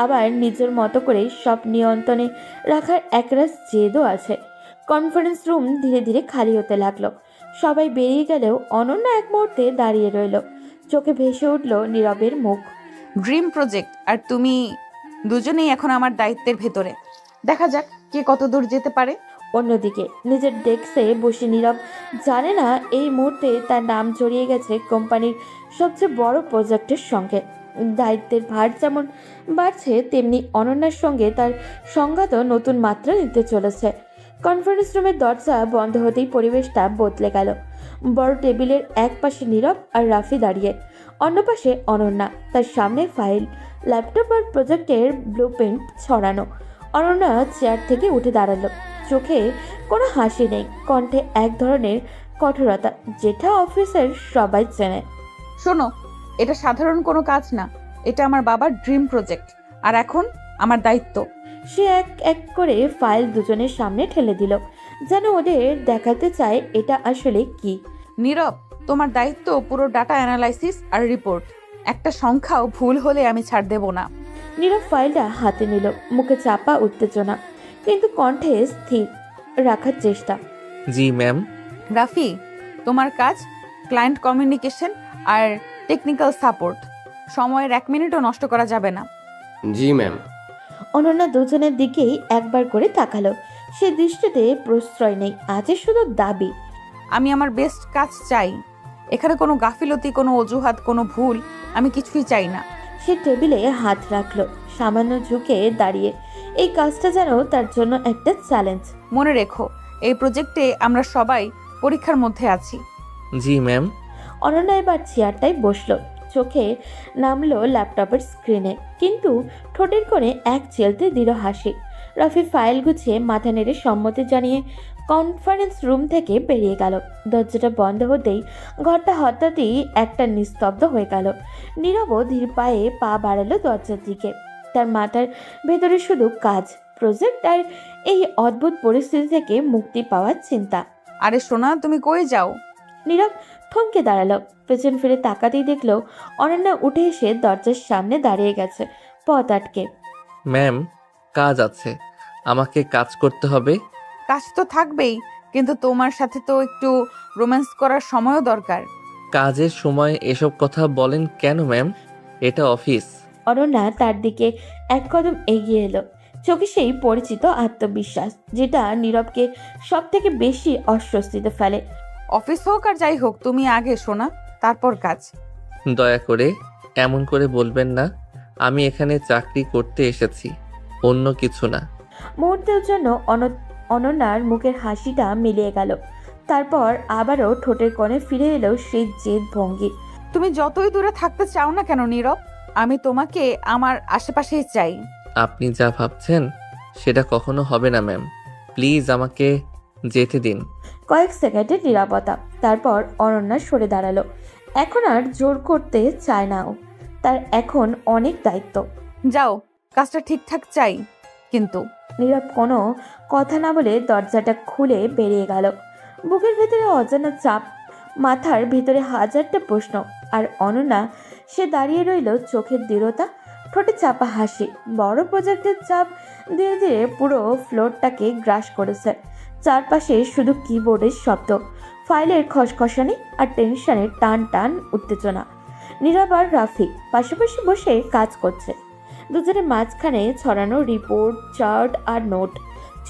আবার নিজের মতো করে সব নিয়ন্ত্রণে রাখার একরাশ জেদও আছে। কনফারেন্স রুম ধীরে ধীরে খালি হতে লাগলো। সবাই বেরিয়ে গেলেও অনন্যা এক মুহূর্তে দাঁড়িয়ে রইল। চোখে ভেসে উঠল নীরবের মুখ। ড্রিম প্রজেক্ট আর তুমি দুজনেই এখন আমার দায়িত্বের ভেতরে। দেখা যাক কে কত দূর যেতে পারে। অন্যদিকে নিজের ডেস্কে বসে নীরব জানে না এই মুহূর্তে তার নাম জড়িয়ে গেছে কোম্পানির সবচেয়ে বড় প্রজেক্টের সঙ্গে। দায়িত্বের ভার যেমন বাড়ছে, তেমনি অনন্যার সঙ্গে তার সংঘাতও নতুন মাত্রা নিতে চলেছে। কনফারেন্স রুমের দরজা বন্ধ হতেই পরিবেশটা বদলে গেল। বড় টেবিলের এক পাশে নীরব আর রাফি দাঁড়িয়ে, অন্য পাশে অনন্যা, তার সামনে ফাইল, ল্যাপটপ আর প্রজেক্টের ব্লু প্রিন্ট ছড়ানো। অনন্যা চেয়ার থেকে উঠে দাঁড়ালো। চোখে কোনো হাসি নেই, কণ্ঠে এক ধরনের কঠোরতা, যেটা অফিসের সবাই চেনে। শোনো, এটা সাধারণ কোনো কাজ না, এটা আমার বাবার ড্রিম প্রজেক্ট, আর এখন আমার দায়িত্ব। সে এক এক করে ফাইল দুজনের সামনে ঠেলে দিল, যেন ওদের দেখাতে চায় এটা আসলে কি। নীরব, তোমার দায়িত্ব পুরো ডাটা অ্যানালাইসিস আর রিপোর্ট। একটা সংখ্যাও ভুল হলে আমি ছাড় দেব না। নীরব ফাইলটা হাতে নিল, মুখে চাপা উত্তেজনা, কিন্তু কণ্ঠে স্থির রাখার চেষ্টা। জি ম্যাম। রাফি, তোমার কাজ ক্লায়েন্ট কমিউনিকেশন আর টেকনিক্যাল সাপোর্ট। সময়ের 1 মিনিটও নষ্ট করা যাবে না। জি ম্যাম। অনন্যা দুজনের দিকেই একবার করে তাকালো। সে দৃষ্টিতে প্রশ্রয় নেই, আছে শুধু দাবি। আমি আমার বেস্ট কাজ চাই। এখানে কোনো গাফিলতি, কোনো অজুহাত, কোনো ভুল আমি কিছুই চাই না। সে টেবিলে হাত রাখলো, সামান্য ঝুঁকে দাঁড়িয়ে। এই কাজটা যেন তার জন্য একটা চ্যালেঞ্জ। মনে রেখো, এই প্রজেক্টে আমরা সবাই পরীক্ষার মধ্যে আছি। জি ম্যাম। অনন্যা এবার চেয়ারটায় বসলো, চোখে নামলো ল্যাপটপের স্ক্রিনে, কিন্তু ঠোঁটের কোণে এক চেলতে দৃঢ় হাসি। রাফি ফাইল গুছিয়ে মাথা নেড়ে সম্মতি জানিয়ে কনফারেন্স রুম থেকে বেরিয়ে গেল। দরজাটা বন্ধ হতেই ঘরটা হঠাৎই একটা নিস্তব্ধ হয়ে গেল। নীরব ধীর পায়ে পা বাড়ালো দরজার দিকে। তার মাথার ভেতরে শুধু কাজ, প্রজেক্ট আর এই অদ্ভুত পরিস্থিতি থেকে মুক্তি পাওয়ার চিন্তা। আরে সোনা, তুমি কই যাও? নীরব থমকে দাঁড়ালো। পেছন ফিরে তাকাতেই দেখলো অনন্যা উঠে এসে দরজার সামনে দাঁড়িয়ে গেছে, পথ আটকে। ম্যাম, কাজ আছে, আমাকে কাজ করতে হবে। কাজ তো থাকবেই, কিন্তু তোমার সাথে তো একটু রোম্যান্স করার সময়ও দরকার। কাজের সময় এসব কথা বলেন কেন ম্যাম? এটা অফিস। অনন্যা তার দিকে এক কদম এগিয়ে এলো, চোখে সেই পরিচিত আত্মবিশ্বাস যেটা নীরবকে সব থেকে বেশি অস্বস্তিতে ফেলে। অফিস হোক আর যাই হোক, তুমি আগে শোনা, তারপর কাজ। দয়া করে এমন করে বলবেন না। আমি এখানে চাকরি করতে এসেছি, অন্য কিছু না। মুহূর্তের জন্য অনন্যার মুখের হাসিটা মিলিয়ে গেল, তারপর আবারও ঠোঁটের কোণে ফিরে এলো সেই জেদ ভঙ্গি। তুমি যতই দূরে থাকতে চাও না কেন নীরব, আমি তোমাকে আমার আশেপাশেই চাই। আপনি যা ভাবছেন সেটা কখনো হবে না ম্যাম। প্লিজ আমাকে যেতে দিন। কয়েক সেকেন্ডের নীরবতা, তারপর অনন্যা সরে দাঁড়ালো। এখন আর জোর করতে চায় না ও, তার এখন অনেক দায়িত্ব। যাও, কাজটা ঠিকঠাক চাই কিন্তু। নীরব কোনো কথা না বলে দরজাটা খুলে বেরিয়ে গেল। বুকের ভেতরে অজানা চাপ, মাথার ভেতরে হাজারটা প্রশ্ন। আর অনন্যা, সে দাঁড়িয়ে রইল, চোখের দৃঢ়তা, ঠোঁটে চাপা হাসি। বড় প্রজেক্টের চাপ ধীরে ধীরে পুরো ফ্লোরটাকে গ্রাস করেছে। চারপাশে শুধু কিবোর্ডের শব্দ, ফাইলের খসখসানি আর টেনশনের টান টান উত্তেজনা। নীরব আর রাফি পাশাপাশি বসে কাজ করছে, দুজনের মাঝখানে ছড়ানো রিপোর্ট, চার্ট আর নোট।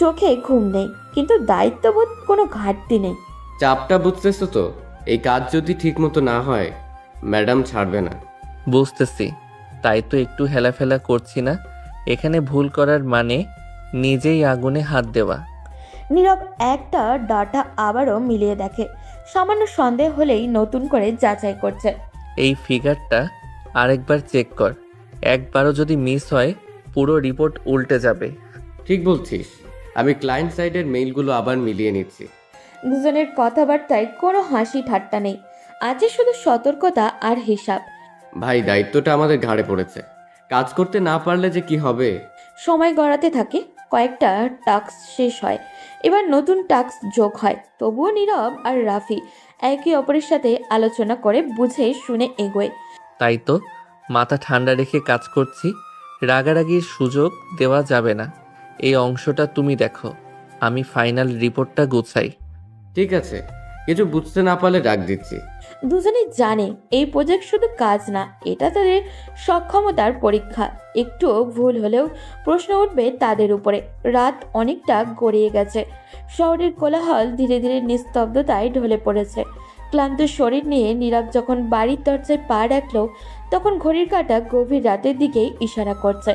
চোখে ঘুম নেই, কিন্তু দায়িত্ববোধ কোনো ঘাটতি নেই। চাপটা বুঝতেছো তো? এই কাজ যদি ঠিক মতো না হয়, ম্যাডাম ছাড়বে না। বুঝতেছি, তাই তো একটু হেলাফেলা করছি না। এখানে ভুল করার মানে নিজেই আগুনে হাত দেওয়া। নীরব একটা ডাটা আবারও মিলিয়ে দেখে, সামান্য সন্দেহ হলেই নতুন করে যাচাই করছে। এই ফিগারটা আরেকবার চেক কর। একবারও যদি মিস হয় পুরো রিপোর্ট উল্টে যাবে। ঠিক বলছিস। আমি ক্লায়েন্ট সাইডের মেইলগুলো আবার মিলিয়ে নিচ্ছি। দুজনের কথাবার্তায় কোনো হাসি ঠাট্টা নেই, আছে শুধু সতর্কতা আর হিসাব। ভাই, দায়িত্বটা আমাদের ঘাড়ে পড়েছে। কাজ করতে না পারলে যে কি হবে। সময় গড়াতে থাকে, কয়েকটা টাস্ক শেষ হয়, এবার নতুন টাস্ক যোগ হয়। তবুও নীরব আর রাফি একে অপরের সাথে আলোচনা করে বুঝে শুনে এগোয়। তাই তো মাথা ঠান্ডা রেখে কাজ করছি। রাগারাগির সুযোগ দেওয়া যাবে না। এই অংশটা তুমি দেখো, আমি ফাইনাল রিপোর্টটা গুছাই। ঠিক আছে, কিছু বুঝতে না পারলে ডাক দিচ্ছি। দুজনেই জানে এই প্রজেক্ট শুধু কাজ না, এটা তাদের সক্ষমতার পরীক্ষা। একটু ভুল হলেও প্রশ্ন উঠবে তাদের উপরে। রাত অনেকটা গড়িয়ে গেছে, শহরের কোলাহল ধীরে ধীরে নিস্তব্ধতায় ঢলে পড়েছে। ক্লান্ত শরীর নিয়ে নীরব যখন বাড়ির দরজায় পা রাখলো, তখন ঘড়ির কাঁটা গভীর রাতের দিকেই ইশারা করছে।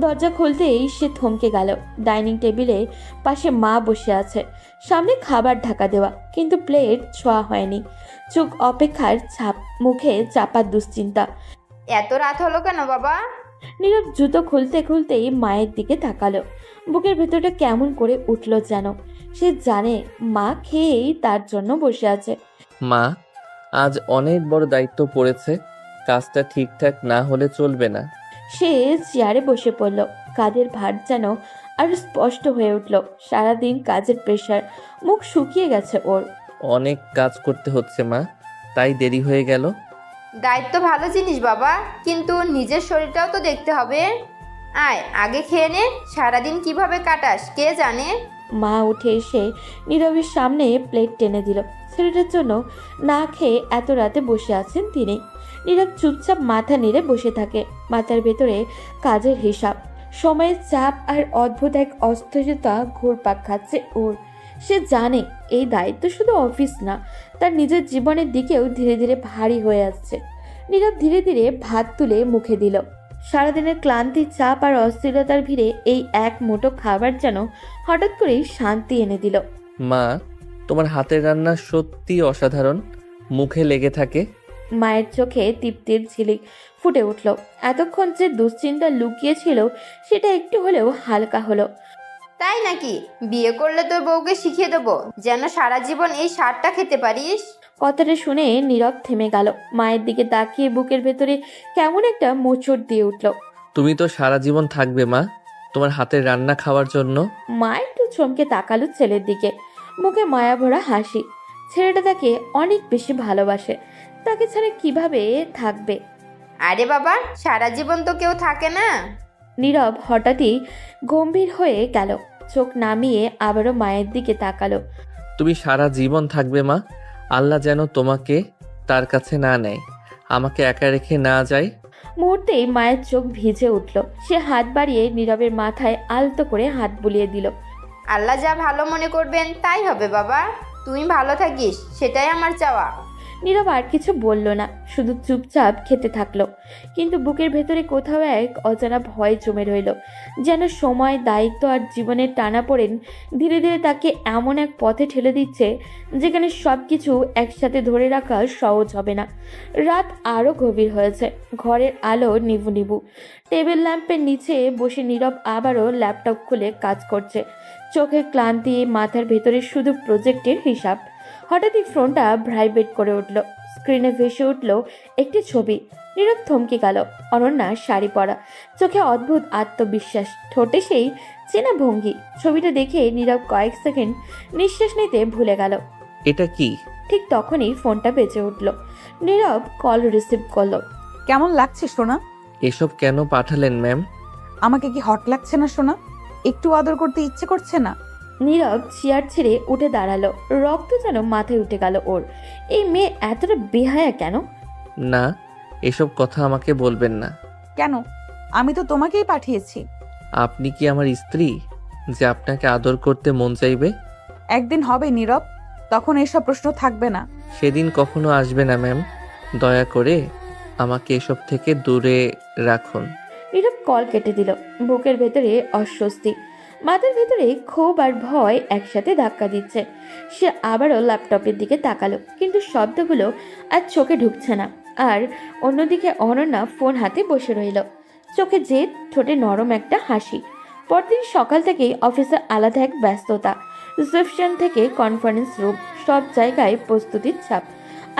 দরজা খুলতেই সে থমকে গেল। ডাইনিং টেবিলে পাশে মা বসে আছে, সামনে খাবার ঢাকা দেওয়া, কিন্তু প্লেট ছোঁয়া হয়নি। চোখ অপেক্ষার ছাপ, মুখে চাপা দুশ্চিন্তা। এত রাত হলো কেন বাবা? নীরব জুতো খুলতে খুলতেই মায়ের দিকে তাকালো। বুকের ভেতরটা কেমন করে উঠল যেন। সে জানে মা খেয়েই তার জন্য বসে আছে। মা, আজ অনেক বড় দায়িত্ব পড়েছে। কাজটা ঠিকঠাক না হলে চলবে না। সে চেয়ারে বসে পড়ল, কাঁধের ভার যেন আরো স্পষ্ট হয়ে উঠল। সারাদিন কাজের প্রেশার, মুখ শুকিয়ে গেছে ওর। অনেক কাজ করতে হচ্ছে মা, তাই দেরি হয়ে গেল। দায়িত্ব ভালো জিনিস বাবা, কিন্তু নিজের শরীরটাও তো দেখতে হবে। আয় আগে খেয়ে নে, সারাদিন কিভাবে কাটাস কে জানে। মা উঠে এসে নীরবের সামনে প্লেট টেনে দিল। ছেলেটার জন্য না খেয়ে এত রাতে বসে আছেন তিনি। নীরব চুপচাপ মাথা নেড়ে বসে থাকে, মাথার ভেতরে কাজের হিসাব, সময়ের চাপ আর অদ্ভুত এক অস্থিরতা ঘুরপাক খাচ্ছে ওর। সে জানে এই দায়িত্ব শুধু অফিস না, তার নিজের জীবনের দিকেও ধীরে ধীরে ভারী হয়ে আসছে। নীরব ধীরে ধীরে ভাত তুলে মুখে দিল। সারাদিনের ক্লান্তি, চাপ আর অস্থিরতার ভিড়ে এই এক মুঠো খাবার যেন হঠাৎ করেই শান্তি এনে দিল। মা, তোমার হাতের রান্না সত্যি অসাধারণ, মুখে লেগে থাকে। মায়ের চোখে তৃপ্তির ঝিলিক ফুটে উঠল। এতক্ষণ যে দুশ্চিন্তা লুকিয়েছিল সেটা একটু হলেও হালকা হলো। তাই নাকি? বিয়ে করলে তোর বউকে শিখিয়ে দেবো যেন সারা জীবন এই সারটা খেতে পারিস। কথাটা শুনে নীরব থেমে গেল। মায়ের দিকে তাকিয়ে বুকের ভেতরে কেমন একটা মোচড় দিয়ে উঠল। তুমি তো সারা জীবন থাকবে মা, তোমার হাতের রান্না খাওয়ার জন্য। মা একটু চমকে তাকালো ছেলের দিকে, মুখে মায়া ভরা হাসি। ছেলেটা তাকে অনেক বেশি ভালোবাসে, তাকে ছাড়া কিভাবে থাকবে। আরে বাবা, সারা জীবন তো কেউ থাকে না। নীরব হঠাৎই গম্ভীর হয়ে গেল, চোখ নামিয়ে আবারও মায়ের দিকে তাকালো। তুমি সারা জীবন থাকবে মা। আল্লাহ যেন তোমাকে তার কাছে না নেয়, আমাকে একা রেখে না যায়। মুহূর্তেই মায়ের চোখ ভিজে উঠল। সে হাত বাড়িয়ে নীরবের মাথায় আলতো করে হাত বুলিয়ে দিল। আল্লাহ যা ভালো মনে করবেন তাই হবে বাবা, তুমি ভালো থাকিস সেটাই আমার চাওয়া। নীরব আর কিছু বলল না, শুধু চুপচাপ খেতে থাকলো। কিন্তু বুকের ভেতরে কোথাও এক অজানা ভয় জমে রইল, যেন সময়, দায়িত্ব আর জীবনের টানাপোড়েন ধীরে ধীরে তাকে এমন এক পথে ঠেলে দিচ্ছে যেখানে সব কিছু একসাথে ধরে রাখা সহজ হবে না। রাত আরও গভীর হয়েছে, ঘরের আলো নিভু নিভু। টেবিল ল্যাম্পের নিচে বসে নীরব আবারও ল্যাপটপ খুলে কাজ করছে। চোখের ক্লান্তি, মাথার ভেতরে শুধু প্রজেক্টের হিসাব। হঠাৎই ফোনটা ভাইব্রেট করে উঠল। স্ক্রিনে ভেসে উঠল একটি ছবি। নীরব থমকে গেল। অনন্যা শাড়ি পরা, চোখে অদ্ভুত আত্মবিশ্বাস, ঠোঁটে সেই চেনা ভঙ্গি। ছবিটা দেখে নীরব কয়েক সেকেন্ড নিঃশ্বাস নিতে ভুলে গেল। এটা কি? ঠিক তখনই ফোনটা বেজে উঠল। নীরব কল রিসিভ করলো। কেমন লাগছে সোনা? এসব কেন পাঠালেন ম্যাম? আমাকে কি হট লাগছে না সোনা? একটু আদর করতে ইচ্ছে করছে না? নীরব চেয়ার ছেড়ে উঠে দাঁড়ালো। রক্ত যেন মাথায় উঠে গেল ওর। এই মেয়ে এতটা বেহায়া কেন? না, এসব কথা আমাকে বলবেন না। কেন? আমি তো তোমাকেই পাঠিয়েছি। আপনি কি আমার স্ত্রী যে আপনাকে আদর করতে মন চাইবে? একদিন হবে নীরব, তখন এসব প্রশ্ন থাকবে না। সেদিন কখনো আসবে না ম্যাম। দয়া করে আমাকে এসব থেকে দূরে রাখুন। নীরব কল কেটে দিল। বুকের ভেতরে অস্বস্তি, মাথার ভেতরে ক্ষোভ আর ভয় একসাথে ধাক্কা দিচ্ছে। সে আবারও ল্যাপটপের দিকে তাকালো, কিন্তু শব্দগুলো আর চোখে ঢুকছে না। আর অন্যদিকে অনন্যা ফোন হাতে বসে রইল, চোখে জেদ, ঠোঁটে নরম একটা হাসি। পরদিন সকাল থেকেই অফিসে আলাদা এক ব্যস্ততা। রিসেপশন থেকে কনফারেন্স রুম, সব জায়গায় প্রস্তুতির চাপ।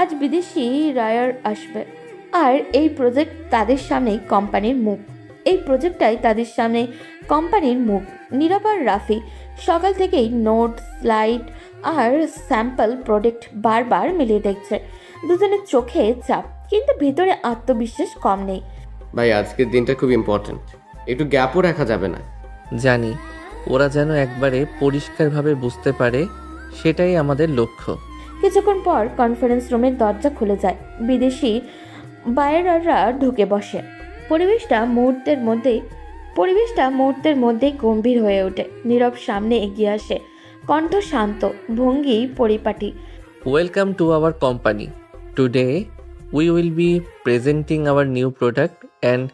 আজ বিদেশি রায়ার আসবে, আর এই প্রজেক্ট তাদের সামনেই কোম্পানির মুখ। এই প্রজেক্টটাই তাদের সামনে কোম্পানির মুখ। নীরব আর রাফি সকাল থেকেই নোট, স্লাইড আর স্যাম্পল প্রোডাক্ট বারবার মিলিয়ে দেখছে। দুজনের চোখে চাপ, কিন্তু ভেতরে আত্মবিশ্বাস কম নেই। ভাই আজকের দিনটা খুব ইম্পর্ট্যান্ট, একটু গ্যাপও রাখা যাবে না। জানি, ওরা যেন একবারে পরিষ্কারভাবে বুঝতে পারে, সেটাই আমাদের লক্ষ্য। কিছুক্ষণ পর কনফারেন্স রুমের দরজা খুলে যায়। বিদেশি বায়াররা ঢুকে বসে। পরিবেশটা মুহূর্তের মধ্যেই গম্ভীর হয়ে ওঠে। নীরব সামনে এগিয়ে আসে, কণ্ঠ শান্ত, ভঙ্গি পরিপাটি। Welcome to our company. Today we will be presenting our new product and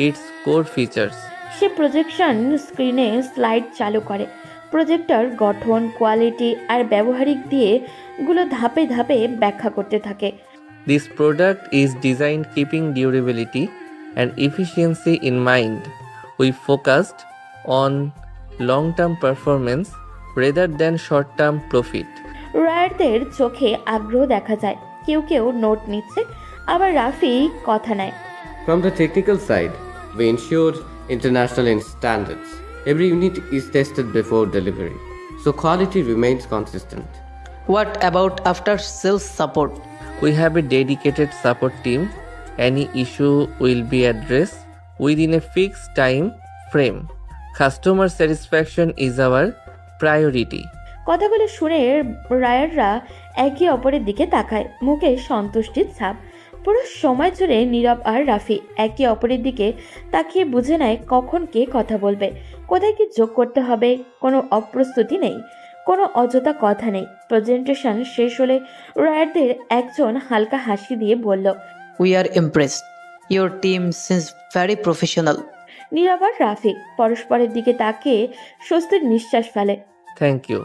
its core features. Say projection স্ক্রিনে স্লাইড চালু করে। প্রজেক্টর গঠন, কোয়ালিটি আর ব্যবহারিক দিয়ে গুলো ধাপে ধাপে ব্যাখ্যা করতে থাকে। This product is designed keeping durability and efficiency in mind. We focused on long-term performance rather than short-term profit. রায়ারদের চোখে আগ্রহ দেখা যায়। কেউ কেউ নোট নিচ্ছে, আবার রাফি কথা নেয়। From the technical side, we ensured international standards. Every unit is tested before delivery, so quality remains consistent. What about after sales support? We have a dedicated support team. Any issue will be addressed within a fixed time frame. Customer satisfaction is our priority. কথাগুলো শুনে রায়াররা একে অপরের দিকে তাকায়, মুখে সন্তুষ্টির ছাপ। পুরো সময় জুড়ে নীরব আর রাফি একে অপরের দিকে তাকিয়ে বুঝে নেয় কখন কে কথা বলবে, কোথায় কি যোগ করতে হবে। কোনো অপ্রস্তুতি নেই, কোনো অযথা কথা নেই। প্রেজেন্টেশন শেষ হলে রায়ারদের একজন হালকা হাসি দিয়ে বলল, We are impressed. Your team seems very professional. নীরব আর রাফি পরস্পরের দিকে তাকিয়ে স্বস্তির নিঃশ্বাস ফেলে। Thank you.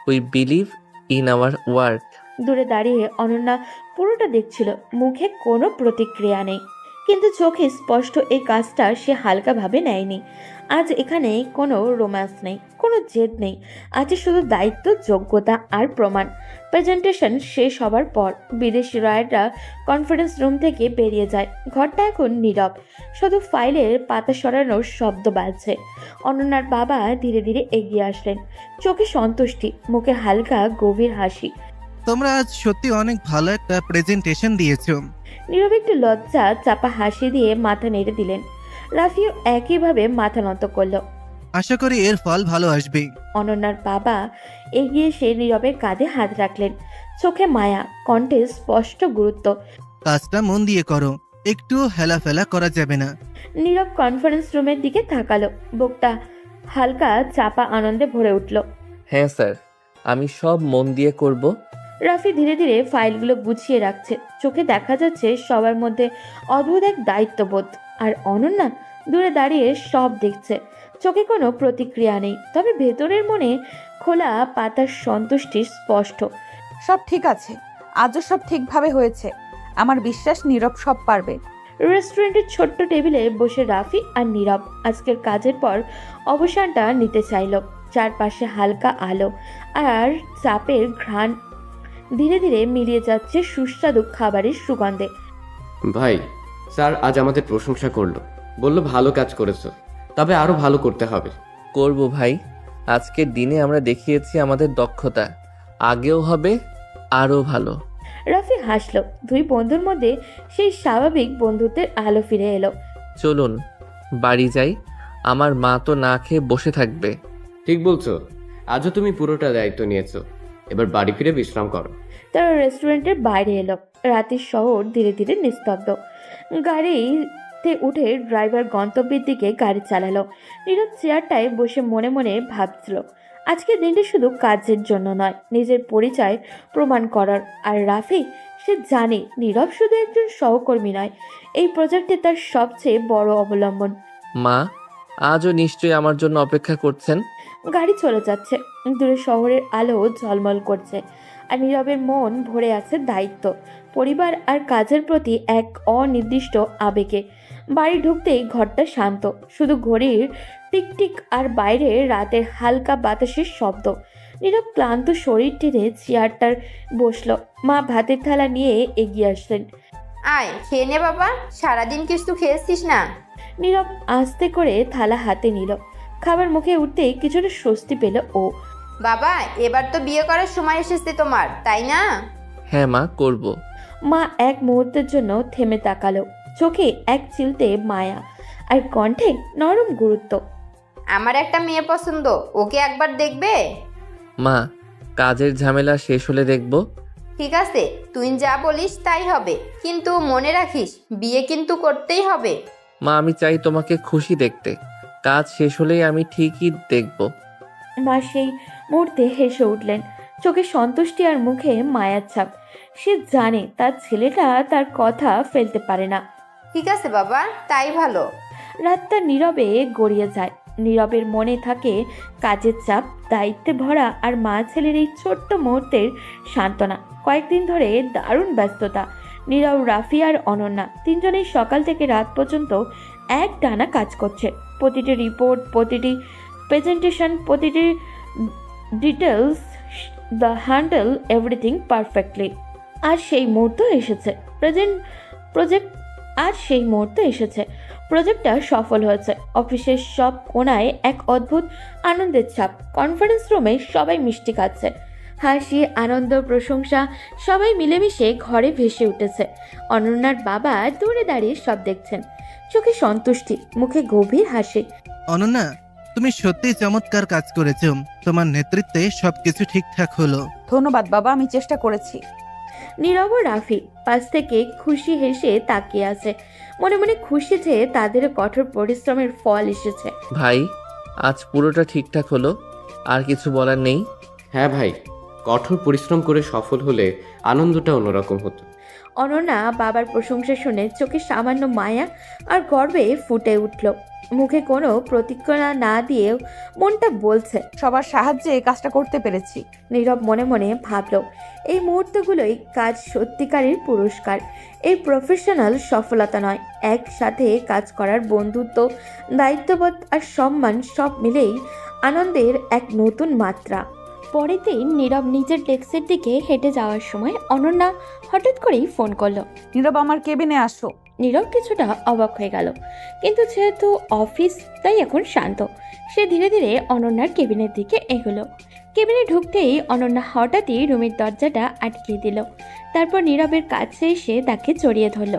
We believe in our work. দূরে দাঁড়িয়ে অনন্যা পুরোটা দেখছিল, মুখে কোনো প্রতিক্রিয়া নেই, কিন্তু চোখে স্পষ্ট এই কাজটা সে হালকাভাবে নেয়নি। আজ এখানে কোনো রোম্যান্স নেই, কোনো জেদ নেই, আছে শুধু দায়িত্ব, যোগ্যতা আর প্রমাণ। প্রেজেন্টেশন শেষ হবার পর বিদেশি রায়াররা কনফারেন্স রুম থেকে বেরিয়ে যায়। ঘরটা এখন নীরব, শুধু ফাইলের পাতা সরানোর শব্দ বাজছে। অনন্যার বাবা ধীরে ধীরে এগিয়ে আসলেন, চোখে সন্তুষ্টি, মুখে হালকা গভীর হাসি। তোমরা আজ সত্যি অনেক ভালো একটা প্রেজেন্টেশন দিয়েছো। নীরব একটু লজ্জা চাপা হাসি দিয়ে মাথা নেড়ে দিলেন। রাফিও একইভাবে মাথা নত করলো। আশা করি এর ফল ভালো আসবে। অনন্যার বাবা এগিয়ে এসে নীরবের কাঁধে হাত রাখলেন। চোখে মায়া, কণ্ঠে স্পষ্ট গুরুত্ব। কাজটা মন দিয়ে করো, একটু হেলাফেলা করা যাবে না। নীরব কনফারেন্স রুমের দিকে তাকালো। বুকটা হালকা চাপা আনন্দে ভরে উঠল। হ্যাঁ স্যার, আমি সব মন দিয়ে করব। রাফি ধীরে ধীরে ফাইলগুলো গুছিয়ে রাখছে। চোখে দেখা যাচ্ছে সবার মধ্যে অদ্ভুত এক দায়িত্ববোধ। আর অনন্যা দূরে দাঁড়িয়ে সব দেখছে। চোখে কোনো প্রতিক্রিয়া নেই, তবে ভেতরের মনে খোলা পাতার সন্তুষ্টি স্পষ্ট। সব ঠিক আছে, আজও সব ঠিকভাবে হয়েছে। আমার বিশ্বাস নীরব সব পারবে। রেস্টুরেন্টের ছোট্ট টেবিলে বসে রাফি আর নীরব আজকের কাজের পর অবসানটা নিতে চাইল। চারপাশে হালকা আলো আর চাপের ঘ্রাণ ধীরে ধীরে মিলিয়ে যাচ্ছে সুস্বাদু খাবারের সুগন্ধে। ভাই, স্যার আজ আমাদের প্রশংসা করলো, বলল ভালো কাজ করেছো, তবে আরো ভালো করতে হবে। করব ভাই, আজকের দিনে আমরা দেখিয়েছি আমাদের দক্ষতা, আগেও হবে আরও ভালো। রাফি হাসলো। দুই বন্ধুর মধ্যে সেই স্বাভাবিক বন্ধুত্বের আলো ফিরে এলো। চলুন বাড়ি যাই, আমার মা তো না খেয়ে বসে থাকবে। ঠিক বলছো, আজও তুমি পুরোটা দায়িত্ব নিয়েছো, এবার বাড়ি ফিরে বিশ্রাম করো। তারা রেস্টুরেন্টের বাইরে এলো। রাতের শহর ধীরে ধীরে নিস্তব্ধ। গাড়িতে উঠে ড্রাইভার গন্তব্যের দিকে গাড়ি চালালো। নীরব চেয়ারটায় বসে মনে মনে ভাবছিল, আজকের দিনটা শুধু কাজের জন্য নয়, নিজের পরিচয় প্রমাণ করার। আর রাফি, সে জানে নীরব শুধু একজন সহকর্মী নয়, এই প্রজেক্টে তার সবচেয়ে বড় অবলম্বন। মা আজও নিশ্চয়ই আমার জন্য অপেক্ষা করছেন। গাড়ি চলে যাচ্ছে, দূরে শহরের আলো ঝলমল করছে। আর নীরবের মন ভরে আছে দায়িত্ব, পরিবার আর কাজের প্রতি এক অনির্দিষ্ট আবেগে। বাড়ি ঢুকতেই ঘরটা শান্ত, শুধু ঘড়ির টিকটিক আর বাইরে রাতের হালকা বাতাসের শব্দ। নীরব ক্লান্ত শরীর টেনে চেয়ারটার বসলো। মা ভাতের থালা নিয়ে এগিয়ে আসলেন। আয় খেয়ে নে বাবা, সারাদিন কিছু খেয়েছিস না। নীরব আস্তে করে থালা হাতে নিল। খাবার মুখে উঠতেই কিছুটা স্বস্তি পেল ও। বাবা, এবার তো বিয়ে করার সময় এসেছে তোমার, তাই না? হ্যাঁ মা, করব। মা এক মুহূর্তের জন্য থেমে তাকালো। চোখে এক চিলতে মায়া আর কণ্ঠে নরম গুরুত্ব। আমার একটা মেয়ে পছন্দ, ওকে একবার দেখবে? মা, কাজের ঝামেলা শেষ হলে দেখব। ঠিক আছে, তুই যা বলিস তাই হবে, কিন্তু মনে রাখিস বিয়ে কিন্তু করতেই হবে। মা, আমি চাই তোমাকে খুশি দেখতে, কাজ শেষ হলেই আমি ঠিকই দেখব। মা সেই মুহূর্তে হেসে উঠলেন, চোখে সন্তুষ্টি আর মুখে মায়ার ছাপ। সে জানে তার ছেলেটা তার কথা ফেলতে পারে না। ঠিক আছে বাবা, তাই ভালো। রাতটা নীরবে গড়িয়ে যায়। নীরবের মনে থাকে কাজের চাপ, দায়িত্বে ভরা আর মা ছেলের এই ছোট্ট মুহূর্তের সান্ত্বনা। কয়েকদিন ধরে দারুণ ব্যস্ততা। নীরব, রাফি আর অনন্যা তিনজনেই সকাল থেকে রাত পর্যন্ত এক টানা কাজ করছে। প্রতিটি রিপোর্ট, প্রতিটি প্রেজেন্টেশন, প্রতিটি details, the handle everything perfectly. আর সেই মুহূর্ত এসেছে, প্রজেক্টটা সফল হয়েছে। অফিসের সব কোণায় এক অদ্ভুত আনন্দের ছাপ। কনফারেন্স রুমে সবাই মিষ্টি খাচ্ছে, হাসি, আনন্দ, প্রশংসা সবাই মিলেমিশে ঘরে ভেসে উঠেছে। অনন্যার বাবা দূরে দাঁড়িয়ে সব দেখছেন, চোখে সন্তুষ্টি, মুখে গভীর হাসি। অনন্যা, তুমি সত্যিই চমৎকার কাজ করেছো, তোমার নেতৃত্বে সবকিছু ঠিকঠাক হলো। ধন্যবাদ বাবা, আমি চেষ্টা করেছি। নীরব ও রাফি পাশ থেকে খুশি হেসে তাকিয়ে আছে, মনে মনে খুশি যে তাদেরও কঠোর পরিশ্রমের ফল এসেছে। ভাই, আজ পুরোটা ঠিকঠাক হলো, আর কিছু বলার নেই। হ্যাঁ ভাই, কঠোর পরিশ্রম করে সফল হলে আনন্দটা অন্যরকম হতো। অনন্যা বাবার প্রশংসা শুনে চোখে সামান্য মায়া আর গর্বে ফুটে উঠল। মুখে কোনো প্রতিক্রিয়া না দিয়েও মনটা বলছে, সবার সাহায্যে এই কাজটা করতে পেরেছি। নীরব মনে মনে ভাবল, এই মুহূর্তগুলোই কাজ সত্যিকারের পুরস্কার। এই প্রফেশনাল সফলতা নয়, একসাথে কাজ করার বন্ধুত্ব, দায়িত্ববোধ আর সম্মান সব মিলেই আনন্দের এক নতুন মাত্রা। পরের দিন নীরব নিজের ডেস্কের দিকে হেঁটে যাওয়ার সময় অনন্যা হঠাৎ করেই ফোন করলো। নীরব, আমার কেবিনে আসো। নীরব কিছুটা অবাক হয়ে গেল, কিন্তু যেহেতু অফিস তাই এখন শান্ত। সে ধীরে ধীরে অনন্যার কেবিনের দিকে এগোলো। কেবিনে ঢুকতেই অনন্যা হঠাৎই রুমের দরজাটা আটকিয়ে দিল। তারপর নীরবের কাছে এসে তাকে জড়িয়ে ধরল।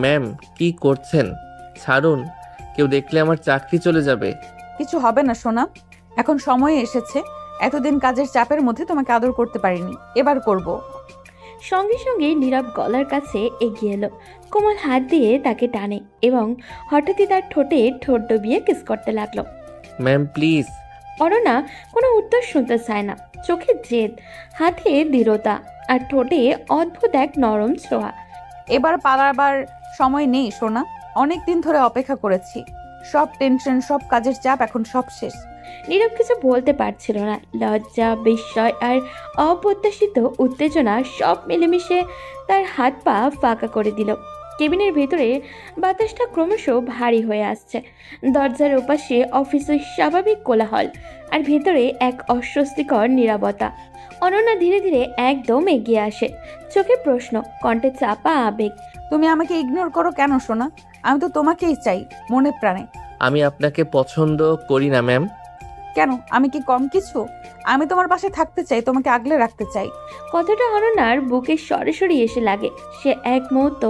ম্যাম, কি করছেন? ছাড়ুন, কেউ দেখলে আমার চাকরি চলে যাবে। কিছু হবে না সোনা, এখন সময় এসেছে। এতদিন কাজের চাপের মধ্যে তোমাকে আদর করতে পারিনি, এবার করব। সঙ্গে সঙ্গে নীরব গলার কাছে এগিয়ে এলো, কোমল হাত দিয়ে তাকে টানে এবং হঠাৎই তার ঠোঁটে ঠোঁট ডুবিয়ে কিস করতে লাগলো। Ma'am please. অরুণা কোনো উত্তর শুনতে চায় না, চোখে জেদ, হাতে দৃঢ়তা আর ঠোঁটে অদ্ভুত এক নরম ছোঁয়া। এবার পালাবার সময় নেই সোনা, অনেক দিন ধরে অপেক্ষা করেছি। সব টেনশন, সব কাজের চাপ এখন সব শেষ। নীরব কিছু বলতে পারছিল না। লজ্জা, বিস্ময় আর অপ্রত্যাশিত উত্তেজনা সব মিলেমিশে তার হাত পা ফাঁকা করে দিল। কেবিনের ভেতরে বাতাসটা ক্রমশ ভারী হয়ে আসছে। দরজার ওপাশে অফিসের স্বাভাবিক কোলাহল, আর ভেতরে এক অস্বস্তিকর নীরবতা। অনন্যা ধীরে ধীরে একদম এগিয়ে আসে, চোখে প্রশ্ন, কণ্ঠে চাপা আবেগ। তুমি আমাকে ইগনোর করো কেন সোনা? আমি তো তোমাকেই চাই মনে প্রাণে। আমি আপনাকে পছন্দ করি না ম্যাম। কেন, আমি কি কম কিছু? আমি তোমার পাশে থাকতে চাই, তোমাকে আগলে রাখতে চাই। কথাটা অনন্যার বুকে সরাসরি এসে লাগে। সে এক মুহূর্ত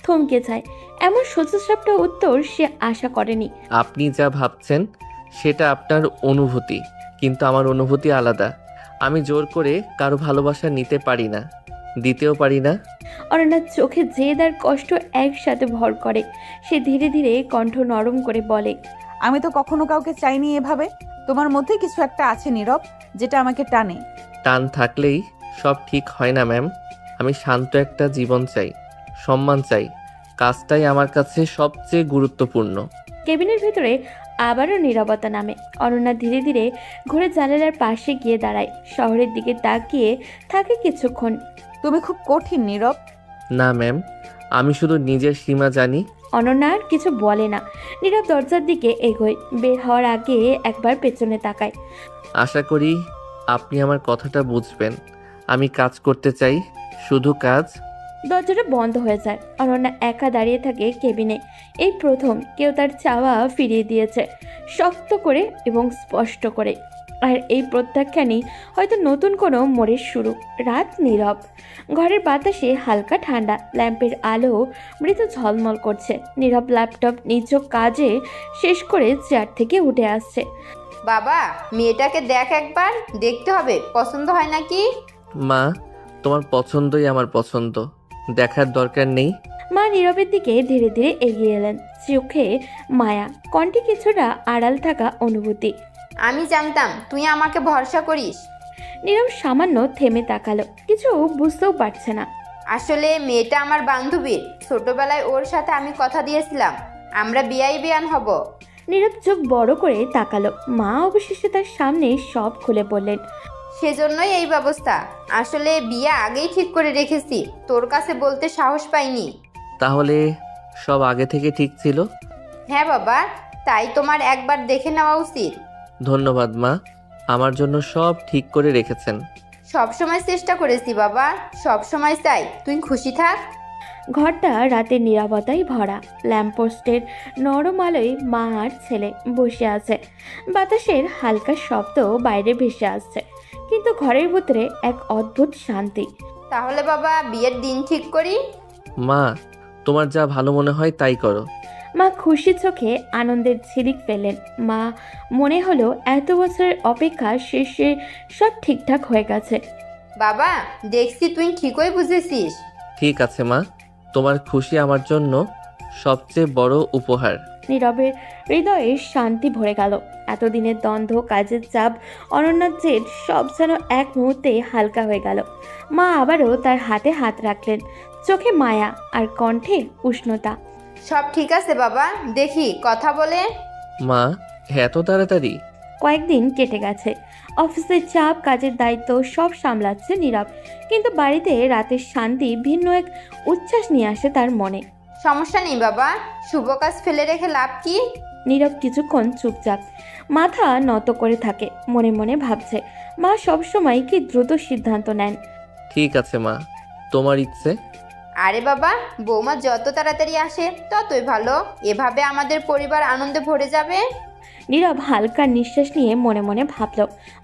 থমকে যায়। এমন সোজাসাপটা উত্তর সে আশা করেনি। আপনি যা ভাবছেন সেটা আপনার অনুভূতি, কিন্তু আমার অনুভূতি আলাদা। আমি জোর করে কারো ভালোবাসা নিতে পারি না, দিতেও পারি না। অনন্যার চোখে জেদ আর কষ্ট একসাথে ভর করে। সে ধীরে ধীরে কণ্ঠ নরম করে বলে, আমি তো কখনো কাউকে চাইনি এভাবে। তোমার মধ্যে কিছু একটা আছে নীরব, যেটা আমাকে টানে। টান থাকলেই সব ঠিক হয় না ম্যাম। আমি শান্ত একটা জীবন চাই, সম্মান চাই। কাজটাই আমার কাছে সবচেয়ে গুরুত্বপূর্ণ। কেবিনের ভেতরে আবারও নীরবতা নামে। অনন্যা ধীরে ধীরে ঘুরে জানালার পাশে গিয়ে দাঁড়ায়, শহরের দিকে তাকিয়ে থাকে কিছুক্ষণ। তুমি খুব কঠিন নীরব। না ম্যাম, আমি শুধু নিজের সীমা জানি। অনন্যা আর কিছু বলে না। নীরব দরজার দিকে এগোয়, বের হওয়ার আগে একবার পেছনে তাকায়। আশা করি আপনি আমার কথাটা বুঝবেন। আমি কাজ করতে চাই, শুধু কাজ। দরজাটা বন্ধ হয়ে যায়। অনন্যা একা দাঁড়িয়ে থাকে কেবিনে। এই প্রথম কেউ তার চাওয়া ফিরিয়ে দিয়েছে, শক্ত করে এবং স্পষ্ট করে। আর এই প্রত্যাখ্যানই হয়তো নতুন কোনো মোড়ের শুরু। রাত নীরব, ঘরের বাতাসে হালকা ঠান্ডা, ল্যাম্পের আলো মৃদু ঝলমল করছে। নীরব ল্যাপটপ নিজ কাজে শেষ করে চেয়ার থেকে উঠে আসছে। বাবা, মেয়েটাকে দেখ একবার, দেখতে হবে পছন্দ হয় নাকি। মা, তোমার পছন্দই আমার পছন্দ, দেখার দরকার নেই। মা নীরবের দিকে ধীরে ধীরে এগিয়ে এলেন, চোখে মায়া, কণ্ঠে কিছুটা আড়াল থাকা অনুভূতি। আমি জানতাম তুই আমাকে ভরসা করিস। নীরব সামান্য থেমে তাকালো, কিছু বুঝতেও পারছে না। আসলে মেয়েটা আমার বান্ধবীর, ছোটবেলায় ওর সাথে আমি কথা দিয়েছিলাম আমরা বিয়ান হব। নীরব চোখ বড় করে তাকালো। মা অবশেষে তার সামনে সব খুলে বললেন। সেজন্যই এই ব্যবস্থা। আসলে বিয়ে আগেই ঠিক করে রেখেছি, তোর কাছে বলতে সাহস পাইনি। তাহলে সব আগে থেকে ঠিক ছিল? হ্যাঁ বাবা, তাই তোমার একবার দেখে নেওয়া উচিত। ধন্যবাদ মা, আমার জন্য সব ঠিক করে রেখেছেন। সবসময় চেষ্টা করেছি বাবা, সবসময় চাই তুই খুশি থাক। ঘরটা রাতের নীরবতায় ভরা। ল্যাম্পপোস্টের নরম আলোয় মা আর ছেলে বসে আছে। বাতাসের হালকা শব্দ বাইরে ভেসে আসছে, কিন্তু ঘরের ভিতরে এক অদ্ভুত শান্তি। তাহলে বাবা বিয়ের দিন ঠিক করি। মা, তোমার যা ভালো মনে হয় তাই করো। মা খুশি চোখে আনন্দের ঝিলিক ফেলেন। মা মনে হলো এত বছরের অপেক্ষা শেষে সব ঠিকঠাক হয়ে গেছে। বাবা, দেখছি তুই ঠিকই বুঝেছিস। ঠিক আছে মা, তোমার খুশি আমার জন্য সবচেয়ে বড় উপহার। নীরবের হৃদয়ে শান্তি ভরে গেল। এতদিনের দ্বন্দ্ব, কাজের চাপ, অনন্যার জেদ সব যেন এক মুহূর্তে হালকা হয়ে গেল। মা আবারও তার হাতে হাত রাখলেন, চোখে মায়া আর কণ্ঠে উষ্ণতা। সব ঠিক আছে বাবা, দেখি কথা বলে। মা, এত তাড়াতাড়ি? কয়েকদিন কেটে গেছে। অফিসের চাপ, কাজের দায়িত্ব সব সামলাচ্ছে নীরব, কিন্তু বাড়িতে রাতের শান্তি ভিন্ন এক উচ্ছ্বাস নিয়ে আসে তার মনে। সমস্যা নেই বাবা, শুভ কাজ ফেলে রেখে লাভ কি। নীরব কিছুক্ষণ চুপচাপ, মাথা নত করে থাকে, মনে মনে ভাবছে মা সবসময় কি দ্রুত সিদ্ধান্ত নেন। ঠিক আছে মা, তোমার ইচ্ছে। আরে বাবা, বৌমা যত তাড়াতাড়ি আসে ততই ভালো, এভাবে আমাদের পরিবার আনন্দে ভরে যাবে। নীরব হালকা নিঃশ্বাস নিয়ে মনে মনে ভাবল,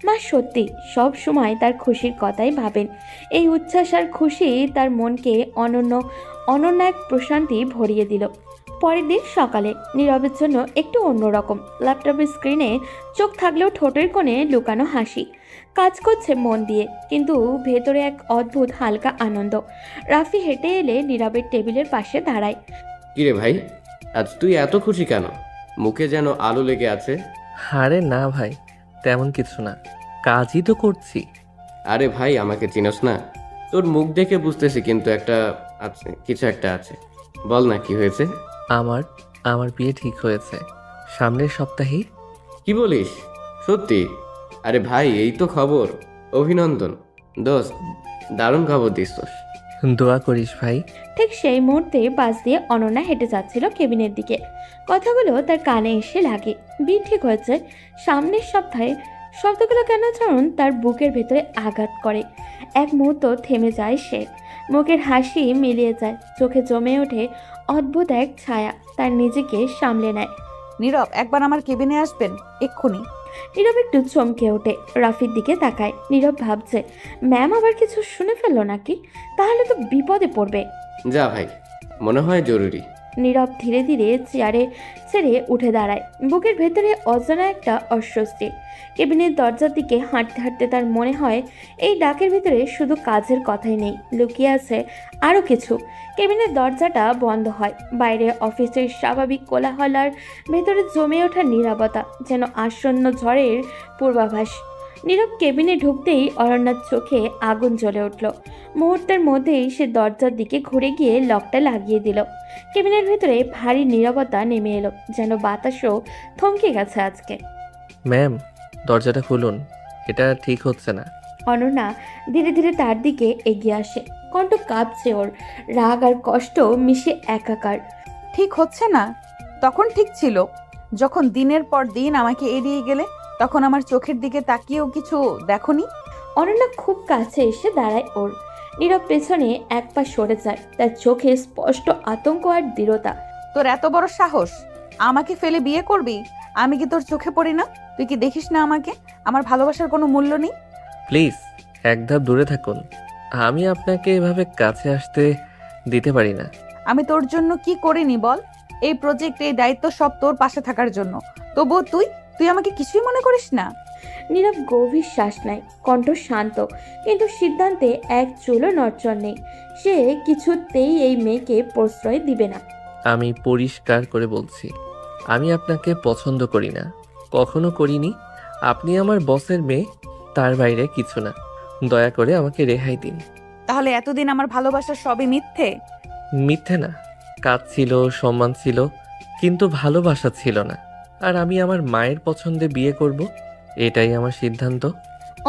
মা সত্যি সব সময় তার খুশির কথাই ভাবেন। এই উচ্ছ্বাস আর খুশি তার মনকে অনন্য এক প্রশান্তি ভরিয়ে দিল। পরের দিন সকালে নীরবের জন্য একটু অন্যরকম। ল্যাপটপের স্ক্রিনে চোখ থাকলেও ঠোঁটের কোণে লুকানো হাসি কাজ করছে মন দিয়ে, কিন্তু ভেতরে এক অদ্ভুত হালকা আনন্দ। রাফি হেঁটে এলে নীরবের টেবিলের পাশে দাঁড়ায়। কিরে ভাই, আজ তুই এত খুশি কেন? মুখে যেন আলো লেগে আছে। আরে না ভাই, তেমন কিছু না, কাজই তো করছি। আরে ভাই, আমাকে চিনস না? তোর মুখ দেখে বুঝতেছি, কিন্তু কিছু একটা আছে। বল না, কি হয়েছে? আমার আমার বিয়ে ঠিক হয়েছে সামনের সপ্তাহেই। কি বলিস? সত্যি? আরে ভাই, এই তো খবর। অভিনন্দন দোস্ত, দারুণ খবর দিছস। দোয়া করিস ভাই। ঠিক সেই মুহূর্তে পাশ দিয়ে অনন্যা হেঁটে যাচ্ছিল কেবিনের দিকে। কথাগুলো তার কানে এসে লাগে। বিয়ে ঠিক হয়েছে সামনের সপ্তাহে, শব্দগুলো কেন যেন তার বুকের ভেতরে আঘাত করে। এক মুহূর্ত থেমে যায় সে, মুখের হাসি মিলিয়ে যায়, চোখে জমে ওঠে অদ্ভুত এক ছায়া। তার নিজেকে সামলে নেয়। নীরব, একবার আমার কেবিনে আসবেন এক্ষুনি। নীরব একটু চমকে ওঠে, রাফির দিকে তাকায়। নীরব ভাবছে, ম্যাম আবার কিছু শুনে ফেললো নাকি? তাহলে তো বিপদে পড়বে। যা ভাই, মনে হয় জরুরি। নীরব ধীরে ধীরে চেয়ারে ছেড়ে উঠে দাঁড়ায়। বুকের ভেতরে অজানা একটা অস্বস্তি। কেবিনের দরজার দিকে হাঁটতে হাঁটতে তার মনে হয় এই ডাকের ভিতরে শুধু কাজের কথাই নেই, লুকিয়ে আছে আরও কিছু। কেবিনের দরজাটা বন্ধ হয়। বাইরে অফিসের স্বাভাবিক কোলাহল আর ভেতরে জমে ওঠা নীরবতা যেন আসন্ন ঝড়ের পূর্বাভাস। নীরব কেবিনে ঢুকতেই অরণ্যার চোখে আগুন জ্বলে উঠল। মুহূর্তের মধ্যেই সে দরজার দিকে ঘুরে গিয়ে লকটা লাগিয়ে দিল। কেবিনের ভেতরে ভারী নীরবতা নেমে এলো, যেন বাতাসও থমকে গেছে আজকে। ম্যাম, দরজাটা খুলুন, এটা ঠিক হচ্ছে না। অনন্যা ধীরে ধীরে তার দিকে এগিয়ে আসে। কণ্ঠ কাঁপছে ওর, রাগ আর কষ্ট মিশে একাকার। ঠিক হচ্ছে না? তখন ঠিক ছিল, যখন দিনের পর দিন আমাকে এড়িয়ে গেলে। তখন আমার চোখের দিকে তাকিয়েও কিছু দেখোনি। অনন্যা খুব কাছে এসে দাঁড়ায় ওর। নীরব পেছনে এক পা সরে যায়, তার চোখে স্পষ্ট আতঙ্ক আর দৃঢ়তা। তোর এত বড় সাহস, আমাকে ফেলে বিয়ে করবি? আমি কি তোর চোখে পড়ি না? তুই কি দেখিস না আমাকে? আমার ভালোবাসার কোনো মূল্য নেই? প্লিজ এক ধাপ দূরে থাকুন, আমি আপনাকে এভাবে কাছে আসতে দিতে পারি না। আমি তোর জন্য কি করিনি বল? এই প্রজেক্ট, এই দায়িত্ব সব তোর পাশে থাকার জন্য। তবুও তুই আমাকে কিছুই মনে করিস না। নীরব গভীর শ্বাস নেয়, কণ্ঠ শান্ত, কিন্তু সিদ্ধান্তে এক চুলও নড়চড় নেই। সে কিছুতেই এই মেয়েকে প্রশ্রয় দিবে না। আমি পরিষ্কার করে বলছি, আমি আপনাকে পছন্দ করি না, কখনো করিনি। আপনি আমার বসের মেয়ে, তার বাইরে কিছু না। দয়া করে আমাকে রেহাই দিন। তাহলে এতদিন আমার ভালোবাসা সবই মিথ্যে? মিথ্যে না, কাজ ছিল, সম্মান ছিল, কিন্তু ভালোবাসা ছিল না। আর আমি আমার মায়ের পছন্দে বিয়ে করব, এটাই আমার সিদ্ধান্ত।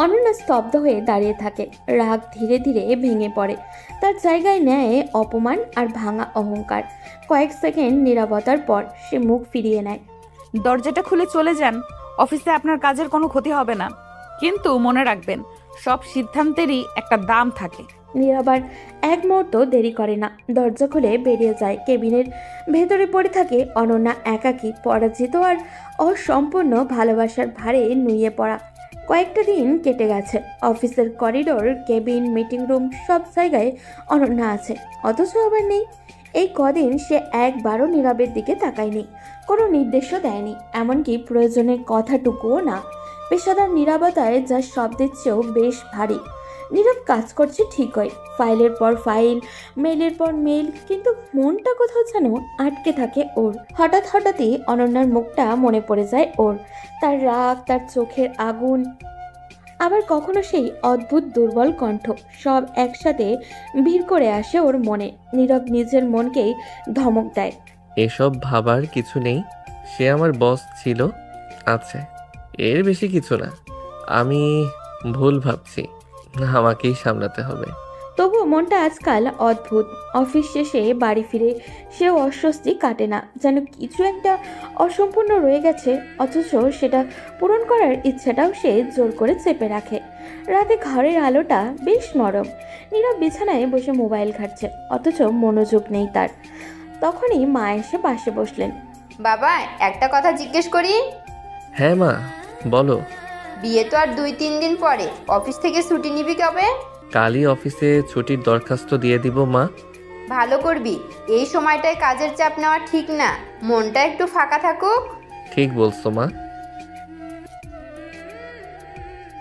অনন্যা স্তব্ধ হয়ে দাঁড়িয়ে থাকে। রাগ ধীরে ধীরে ভেঙে পড়ে। তার জায়গায় নেয় অপমান আর ভাঙা অহংকার। কয়েক সেকেন্ড নীরবতার পর সে মুখ ফিরিয়ে নেয়। দরজাটা খুলে চলে যান, অফিসে আপনার কাজের কোনো ক্ষতি হবে না। কিন্তু মনে রাখবেন, সব সিদ্ধান্তেরই একটা দাম থাকে। নীরব আর এক মুহূর্ত দেরি করে না, দরজা খুলে বেরিয়ে যায়। কেবিনের ভেতরে পড়ে থাকে অনন্যা, একাকী, পরাজিত আর অসম্পূর্ণ ভালোবাসার ভারে নুয়ে পড়া। কয়েকটা দিন কেটে গেছে। অফিসের করিডোর, কেবিন, মিটিং রুম, সব জায়গায় অনন্যা আছে, অথচ আবার নেই। এই কদিন সে একবারও নীরবের দিকে তাকায়নি, কোনো নির্দেশও দেয়নি, এমনকি প্রয়োজনের কথাটুকুও না। পেশাদার নীরবতায় যা শব্দের চেয়েও বেশ ভারী। নীরব কাজ করছে ঠিকই, ফাইলের পর ফাইল, মেইলের পর মেইল, কিন্তু মনটা কোথাও যেন আটকে থাকে ওর। হঠাৎই অনন্যার মুখটা মনে পড়ে যায় ওর, তার রাগ, তার চোখের আগুন, আবার কখনো সেই অদ্ভুত দুর্বল কণ্ঠ, সব একসাথে ভিড় করে আসে ওর মনে। নীরব নিজের মনকেই ধমক দেয়। এসব ভাবার কিছু নেই, সে আমার বস ছিল, আছে, এর বেশি কিছু না। আমি ভুল ভাবছি, আমাকেই সামলাতে হবে। তবুও মনটা আজকাল অদ্ভুত। অফিস শেষে বাড়ি ফিরে সেও অস্বস্তি কাটে না, যেন কিছু একটা অসম্পূর্ণ রয়ে গেছে, অথচ সেটা পূরণ করার ইচ্ছাটাও সে জোর করে চেপে রাখে। রাতে ঘরের আলোটা বেশ নরম। নীরব বিছানায় বসে মোবাইল ঘাঁটছে, অথচ মনোযোগ নেই তার। তখনই মা এসে পাশে বসলেন। বাবা, একটা কথা জিজ্ঞেস করি। হ্যাঁ মা, বলো। বিয়ে তো আর 2-3 দিন পরে, অফিস থেকে ছুটি নিবি কবে? কালই অফিসে ছুটির দরখাস্ত দিয়ে দিব মা। ভালো করবি, এই সময়টায় কাজের চাপ নেওয়া ঠিক না, মনটা একটু ফাঁকা থাকুক। ঠিক বলছো মা।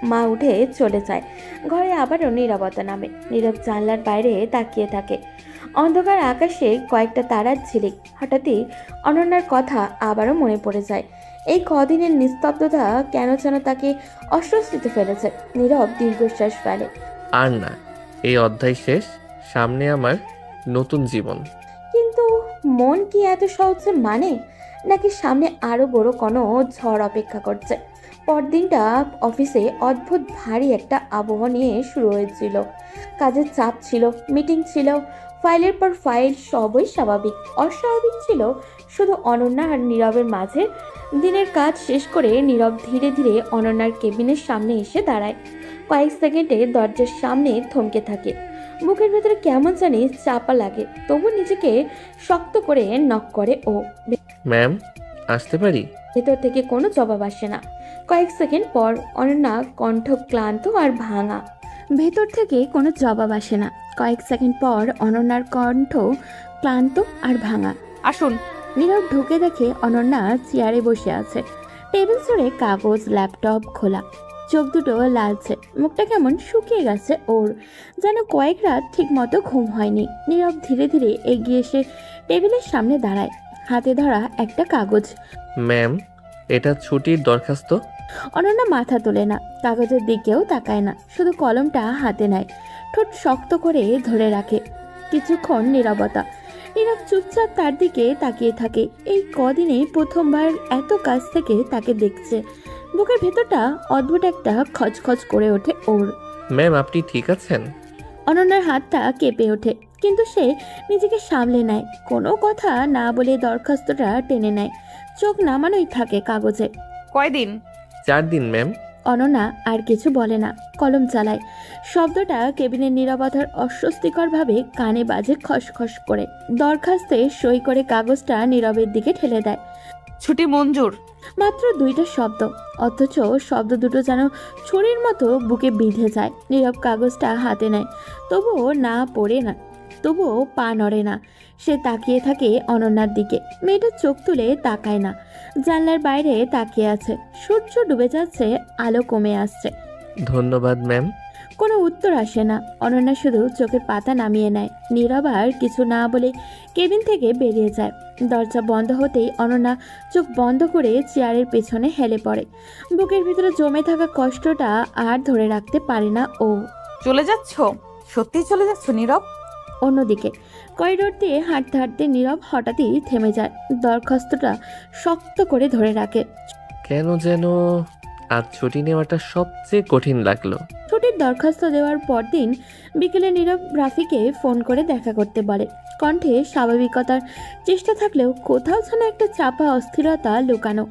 মা উঠে চলে যায়। ঘরে আবারও নীরবতা নামে। নীরব জানলার বাইরে তাকিয়ে থাকে। অন্ধকার আকাশে কয়েকটা তারার ঝিলিক। হঠাৎই অনন্যার কথা আবারও মনে পড়ে যায়। এই কদিনের নিস্তব্ধতা কেন যেন তাকে অস্বস্তিতে ফেলেছে। নীরব দীর্ঘশ্বাস ফেলে। আর না, এই অধ্যায় শেষ, সামনে আমার নতুন জীবন। কিন্তু মন কি এত সহজে মানে, নাকি সামনে আরো বড় কোনো ঝড় অপেক্ষা করছে? পরদিনটা অফিসে অদ্ভুত ভারী একটা আবহ নিয়ে শুরু হয়েছিল। কাজের চাপ ছিল, মিটিং ছিল, ফাইলের পর ফাইল, সবই স্বাভাবিক। অস্বাভাবিক ছিল শুধু অনন্যা আর নীরবের মাঝে। দিনের কাজ শেষ করে নীরব ধীরে ধীরে অনন্যার কেবিনের সামনে এসে দাঁড়ায়। কয়েক সেকেন্ডে দরজার সামনে থমকে থাকে। বুকের ভেতরে কেমন জানি চাপা লাগে, তবু নিজেকে শক্ত করে নক করে ও। ম্যাম, আসতে পারি? ভেতর থেকে কোনো জবাব আসে না। কয়েক সেকেন্ড পর অনন্যা কণ্ঠ ক্লান্ত আর ভাঙা। ভেতর থেকে কোনো জবাব আসে না। কয়েক সেকেন্ড পর অনন্যার কণ্ঠ ক্লান্ত আর ভাঙা। আসুন। নীরব ঢুকে দেখে অনন্যা চেয়ারে বসে আছে। টেবিল সরে কাগজ, ল্যাপটপ খোলা। চোখ দুটো লালছে, মুখটা কেমন শুকিয়ে গেছে ওর, যেন কয়েক রাত ঠিক মতো ঘুম হয়নি। নীরব ধীরে ধীরে এগিয়ে এসে টেবিলের সামনে দাঁড়ায়, হাতে ধরা একটা কাগজ। ম্যাম, এটা ছুটির দরখাস্ত। অনন্যা মাথা তোলে না, কাগজের দিকেও তাকায় না, শুধু কলমটা হাতে নেয়, ঠোঁট শক্ত করে ধরে রাখে। কিছুক্ষণ নীরবতা। নীরব চুপচাপ তার দিকে তাকিয়ে থাকে। এই কদিনে প্রথমবার এত কাছ থেকে তাকে দেখছে। বুকের ভেতরটা অদ্ভুত একটা খচখচ করে ওঠে ওর। ম্যাম, আপনি ঠিক আছেন? অনন্যার হাতটা কেঁপে ওঠে, কিন্তু সে নিজেকে সামলে নেয়। কোনো কথা না বলে দরখাস্তটা টেনে নেয়। চোখ নামানোই থাকে কাগজে। কয়দিন? 4 দিন ম্যাম। অনন্যা আর কিছু বলে না, কলম চালায়। শব্দটা কেবিনের নীরবতার অস্বস্তিকরভাবে কানে বাজে খসখস করে। দরখাস্তে সই করে কাগজটা নীরবের দিকে ঠেলে দেয়। ছুটি মঞ্জুর। মাত্র 2টা শব্দ, অথচ শব্দ দুটো যেন ছুরির মতো বুকে বিঁধে যায়। নীরব কাগজটা হাতে নেয়, তবুও না পড়ে না, তবুও পা নড়ে না। সে তাকিয়ে থাকে অনন্যার দিকে। মেয়েটা চোখ তুলে তাকায় না, জানলার বাইরে তাকিয়ে আছে। সূর্য ডুবে যাচ্ছে, আলো কমে আসছে। ধন্যবাদ ম্যাম। কোনো উত্তর আসে না। অনন্যা শুধু চোখের পাতা নামিয়ে নেয়। নীরব আর কিছু না বলে কেবিন থেকে বেরিয়ে যায়। দরজা বন্ধ হতেই অনন্যা চোখ বন্ধ করে চেয়ারের পেছনে হেলে পড়ে। বুকের ভিতরে জমে থাকা কষ্টটা আর ধরে রাখতে পারে না ও। চলে যাচ্ছ? সত্যিই চলে যাচ্ছ নীরব? অন্যদিকে করিডোর দিয়ে হাঁটতে হাঁটতে নীরব হঠাৎই থেমে যায়। দরখাস্তটা শক্ত করে ধরে রাখে। কেন যেন আজ ছুটি নেওয়াটা সবচেয়ে কঠিন লাগলো। ছুটির দরখাস্ত দেওয়ার পরদিন বিকেলে নীরব রাফিকে ফোন করে দেখা করতে বলে। কণ্ঠে স্বাভাবিকতার চেষ্টা থাকলেও কোথাও যেন একটা চাপা অস্থিরতা লুকানো।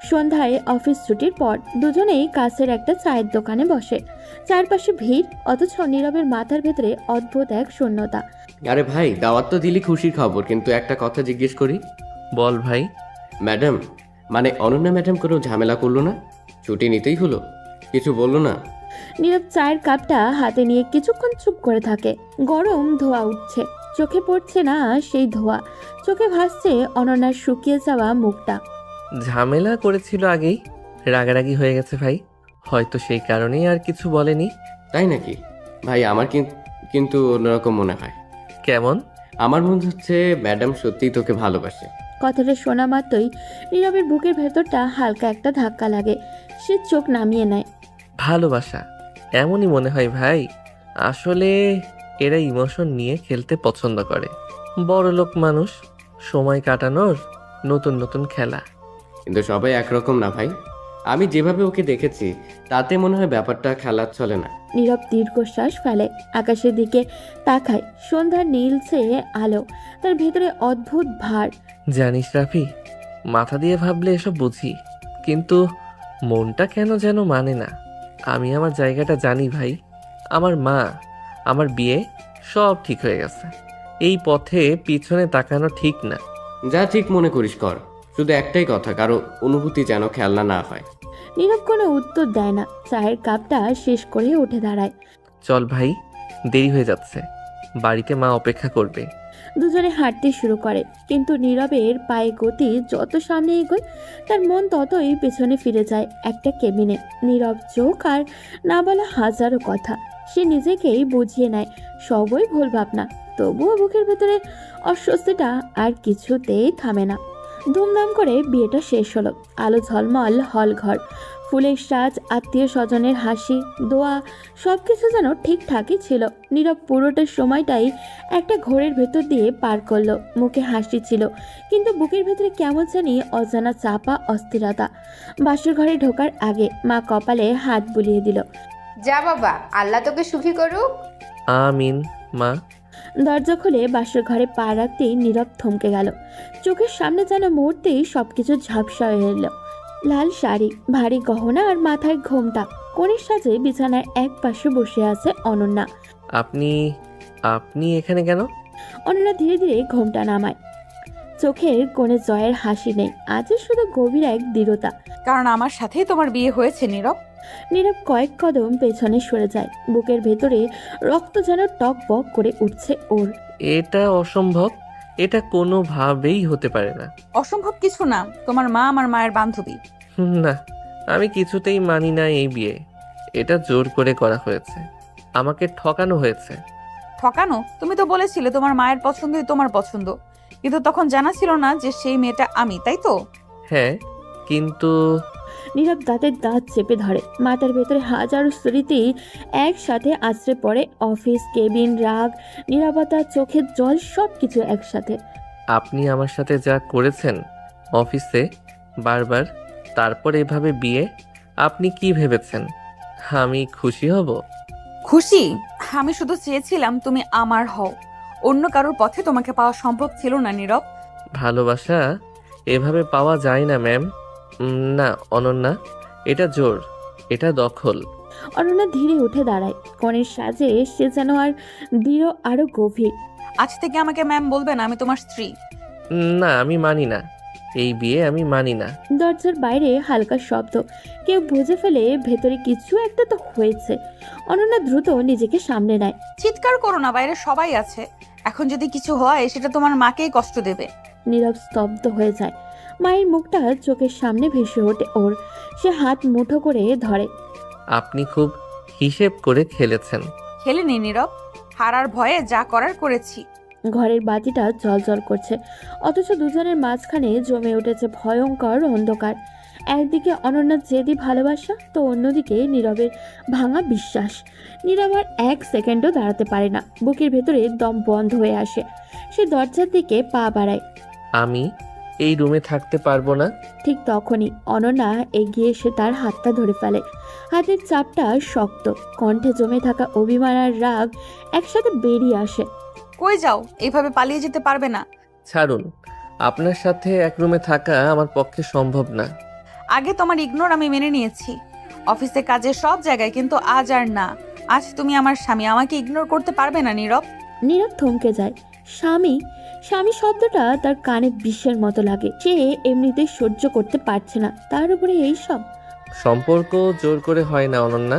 সন্ধ্যায় অফিস ছুটির পর দুজনেই কাছের একটা চায়ের দোকানে বসে। চারপাশে ভিড়, অথচ নীরবের মাথার ভেতরে অদ্ভুত এক শূন্যতা। আরে ভাই, দাওয়াত তো দিলি খুশির খবর, কিন্তু একটা কথা জিজ্ঞেস করি। বল ভাই। ম্যাডাম, মানে অনন্যা ম্যাডাম কোনো ঝামেলা করলো না? ছুটি নিতেই হলো, কিছু বললো না? নীরব চায়ের কাপটা হাতে নিয়ে কিছুক্ষণ চুপ করে থাকে। গরম ধোঁয়া উঠছে, চোখে পড়ছে না সেই ধোঁয়া, চোখে ভাসছে অনন্যার শুকিয়ে যাওয়া মুখটা। ঝামেলা করেছিল আগেই, রাগারাগি হয়ে গেছে ভাই, হয়তো সেই কারণেই আর কিছু বলেনি। তাই নাকি? ভাই আমার কিন্তু অন্যরকম মনে হয়। কেমন? আমার মনে হচ্ছে ম্যাডাম সত্যিই তোকে ভালোবাসে। কথাটা শোনা মাত্রই নীরবের বুকের ভেতরটা হালকা একটা ধাক্কা লাগে। সে চোখ নামিয়ে নেয়। ভালোবাসা এমনই মনে হয় ভাই। আসলে এরা ইমোশন নিয়ে খেলতে পছন্দ করে। বড়লোক মানুষ, সময় কাটানোর নতুন নতুন খেলা। কিন্তু সবাই একরকম না ভাই। আমি যেভাবে ওকে দেখেছি তাতে মনে হয় ব্যাপারটা খেলার চলে না। নীরব দীর্ঘশ্বাস ফেলে, আকাশের দিকে তাকায়। সন্ধ্যার নীলছে আলো, তার ভেতরে অদ্ভুত ভার। জানিস রাফি, মাথা দিয়ে ভাবলে এসব বুঝি, কিন্তু মনটা কেন যেন মানে না। আমি আমার জায়গাটা জানি ভাই। আমার মা, আমার বিয়ে, সব ঠিক হয়ে গেছে। এই পথে পিছনে তাকানো ঠিক না। যা ঠিক মনে করিস কর, শুধু একটাই কথা, কারো অনুভূতি যেন খেলনা না হয়। নীরব কোনো উত্তর দেয় না, চায়ের কাপটা শেষ করে উঠে দাঁড়ায়। চল ভাই, দেরি হয়ে যাচ্ছে, বাড়িতে মা অপেক্ষা করবে। দুজনে হাঁটতে শুরু করে, কিন্তু নীরবের পায়ে গতি যত সামনে এগোয় তার মন ততই পেছনে ফিরে যায় একটা কেবিনে। নীরব চোখ আর না বলা হাজারো কথা, সে নিজেকেই বুঝিয়ে নেয় সবই ভুল ভাবনা। তবুও বুকের ভেতরে অস্বস্তিটা আর কিছুতেই থামে না। ধুমধাম করে বিয়েটা শেষ হলো। আলো ঝলমল হল ঘর, ফুলের সাজ, আত্মীয় স্বজনের হাসি, দোয়া, সবকিছু যেন ঠিকঠাকই ছিল। নীরব পুরোটা সময়টাই একটা ঘোরের ভেতর দিয়ে পার করলো। মুখে হাসি ছিল, কিন্তু বুকের ভেতরে কেমন জানি অজানা চাপা অস্থিরতা। বাসর ঘরে ঢোকার আগে মা কপালে হাত বুলিয়ে দিল। যা বাবা, আল্লাহ তোকে সুখী করুক। আমিন মা। দরজা খুলে বাসর ঘরে পা রাখতেই নীরব থমকে গেল। চোখের সামনে যেন মুহূর্তেই সবকিছু ঝাপসা হয়ে এলো। লাল শাড়ি, ভারী গহনা আর মাথায় ঘোমটা, কোণের সাজে বিছানায় এক পাশে বসে আছে অনন্যা। আপনি আপনি এখানে কেন? অনন্যা ধীরে ধীরে ঘোমটা নামায়। চোখের কোণে জয়ের হাসি নেই, আজ শুধু গভীর এক দৃঢ়তা। কারণ আমার সাথেই তোমার বিয়ে হয়েছে নীরব। নীরব কয়েক কদম পেছনে সরে যায়। বুকের ভেতরে রক্ত যেন টক বক করে উঠছে ওর। এটা অসম্ভব, এটা কোনোভাবেই হতে পারে না। অসম্ভব কিছু না, তোমার মা আমার মায়ের বান্ধবী। না, আমি কিছুতেই মানি না এই বিয়ে। এটা জোর করে করা হয়েছে, আমাকে ঠকানো হয়েছে। ঠকানো? তুমি তো বলেছিলে তোমার মায়ের পছন্দই তোমার পছন্দ, কিন্তু তখন জানা ছিল না যে সেই মেয়েটা আমি, তাই তো? হ্যাঁ, কিন্তু নীরব দাঁতের দাঁত চেপে ধরে। মাথার ভেতরে হাজারো স্মৃতি একসাথে আছড়ে পড়ে। অফিস, কেবিন, রাগ, নীরবতা, চোখের জল, সব কিছু একসাথে। আপনি আমার সাথে যা করেছেন অফিসে বারবার, তারপর এভাবে বিয়ে, আপনি কি ভেবেছেন আমি খুশি হব? খুশি? আমি শুধু চেয়েছিলাম তুমি আমার হও, অন্য কারোর পথে তোমাকে পাওয়া সম্ভব ছিল না নীরব। ভালোবাসা এভাবে পাওয়া যায় না ম্যাম। না অনন্যা, এটা জোর, এটা দখল। অনন্যা ধীরে উঠে দাঁড়ায়। কনের সাজে সে যেন আর দৃঢ়, আরো গভীর। আজ থেকে আমাকে ম্যাম বলবে না, আমি তোমার স্ত্রী। না, আমি মানি না, এই বিয়ে আমি মানি না। দরজার বাইরে হালকা শব্দ, কেউ বুঝে ফেলে ভেতরে কিছু একটা তো হয়েছে। অনন্যা দ্রুত নিজেকে সামলে নেয়। চিৎকার করো না, বাইরে সবাই আছে। এখন যদি কিছু হয় সেটা তোমার মাকেই কষ্ট দেবে। নীরব স্তব্ধ হয়ে যায়। মায়ের মুখটা চোখের সামনে ভেসে ওঠে ওর। সে হাত মুঠো করে ধরে। আপনি খুব হিসেব করে খেলেছেন। খেলেনি নীরব, হারার ভয়ে যা করার করেছি। ঘরের বাতিটা জ্বলজ্বল করছে, অথচ দুজনের মাঝখানে জমে উঠেছে ভয়ঙ্কর অন্ধকার। একদিকে অনন্যার জেদি ভালোবাসা, তো অন্যদিকে নীরবের ভাঙা বিশ্বাস। নীরব আর এক সেকেন্ডও দাঁড়াতে পারে না, বুকের ভেতরে দম বন্ধ হয়ে আসে। সে দরজার দিকে পা বাড়ায়। আমি এই রুমে থাকতে পারবো না। ঠিক তখনই অনন্যা এগিয়ে এসে তার হাতটা ধরে ফেলে। হাতের চাপটা শক্ত, কণ্ঠে জমে থাকা অভিমান আর রাগ একসাথে বেরিয়ে আসে। কই যাও? এইভাবে পালিয়ে যেতে পারবে না। ছাড়ুন, আপনার সাথে এক রুমে থাকা আমার পক্ষে সম্ভব না। আগে তোমার ইগনোর আমি মেনে নিয়েছি, অফিসে, কাজে, সব জায়গায়, কিন্তু আজ আর না। আজ তুমি আমার স্বামী, আমাকে ইগনোর করতে পারবে না নীরব। নীরব থমকে যায়। স্বামী, স্বামী শব্দটা তার কানে বিষের মতো লাগে। সে এমনিতেই সহ্য করতে পারছে না, তার উপরে এইসব। সম্পর্ক জোর করে হয় না অনন্যা,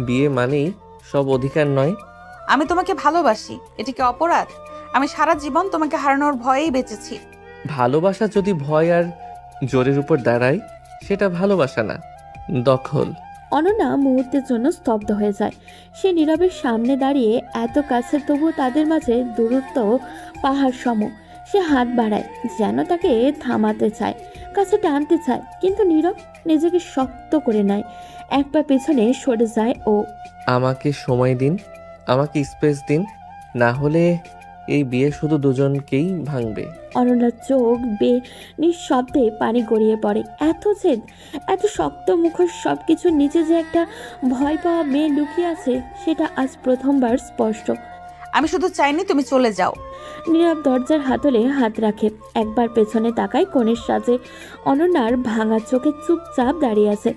বিয়ে মানেই সব অধিকার নয়। আমি তোমাকে ভালোবাসি, এটা কি অপরাধ? আমি সারা জীবন তোমাকে হারানোর ভয়েই বেঁচেছি। ভালোবাসা যদি ভয় আর জোরের উপর দাঁড়ায়, সেটা ভালোবাসা না, দখল। অনন্যা মুহূর্তের জন্য স্তব্ধ হয়ে যায়। সে নীরবের সামনে দাঁড়িয়ে এত কাছে, তবুও তাদের মাঝে দূরত্ব পাহাড় সম। সে হাত বাড়ায়, যেন তাকে থামাতে চায়, কাছে টানতে চায়, কিন্তু নীরব নিজেকে শক্ত করে নেয়। এক পা পেছনে সরে যায় ও। আমাকে সময় দিন, আমাকে স্পেস দিন, না হলে এই বিয়ে শুধু দুজনকেই ভাঙবে। অনন্যার চোখ নিঃশব্দে পানি গড়িয়ে পড়ে। এত জেদ, এত শক্ত মুখোশ, সবকিছু নিচে যে একটা ভয় পাওয়া মেয়ে লুকিয়ে আছে সেটা আজ প্রথমবার স্পষ্ট। আমি শুধু চাইনি তুমি চলে যাও। নীরব দরজার হাতলে হাত রাখে, একবার পেছনে তাকায় কনের সাজে অনন্যার ভাঙা চোখে চুপচাপ দাঁড়িয়ে আছে।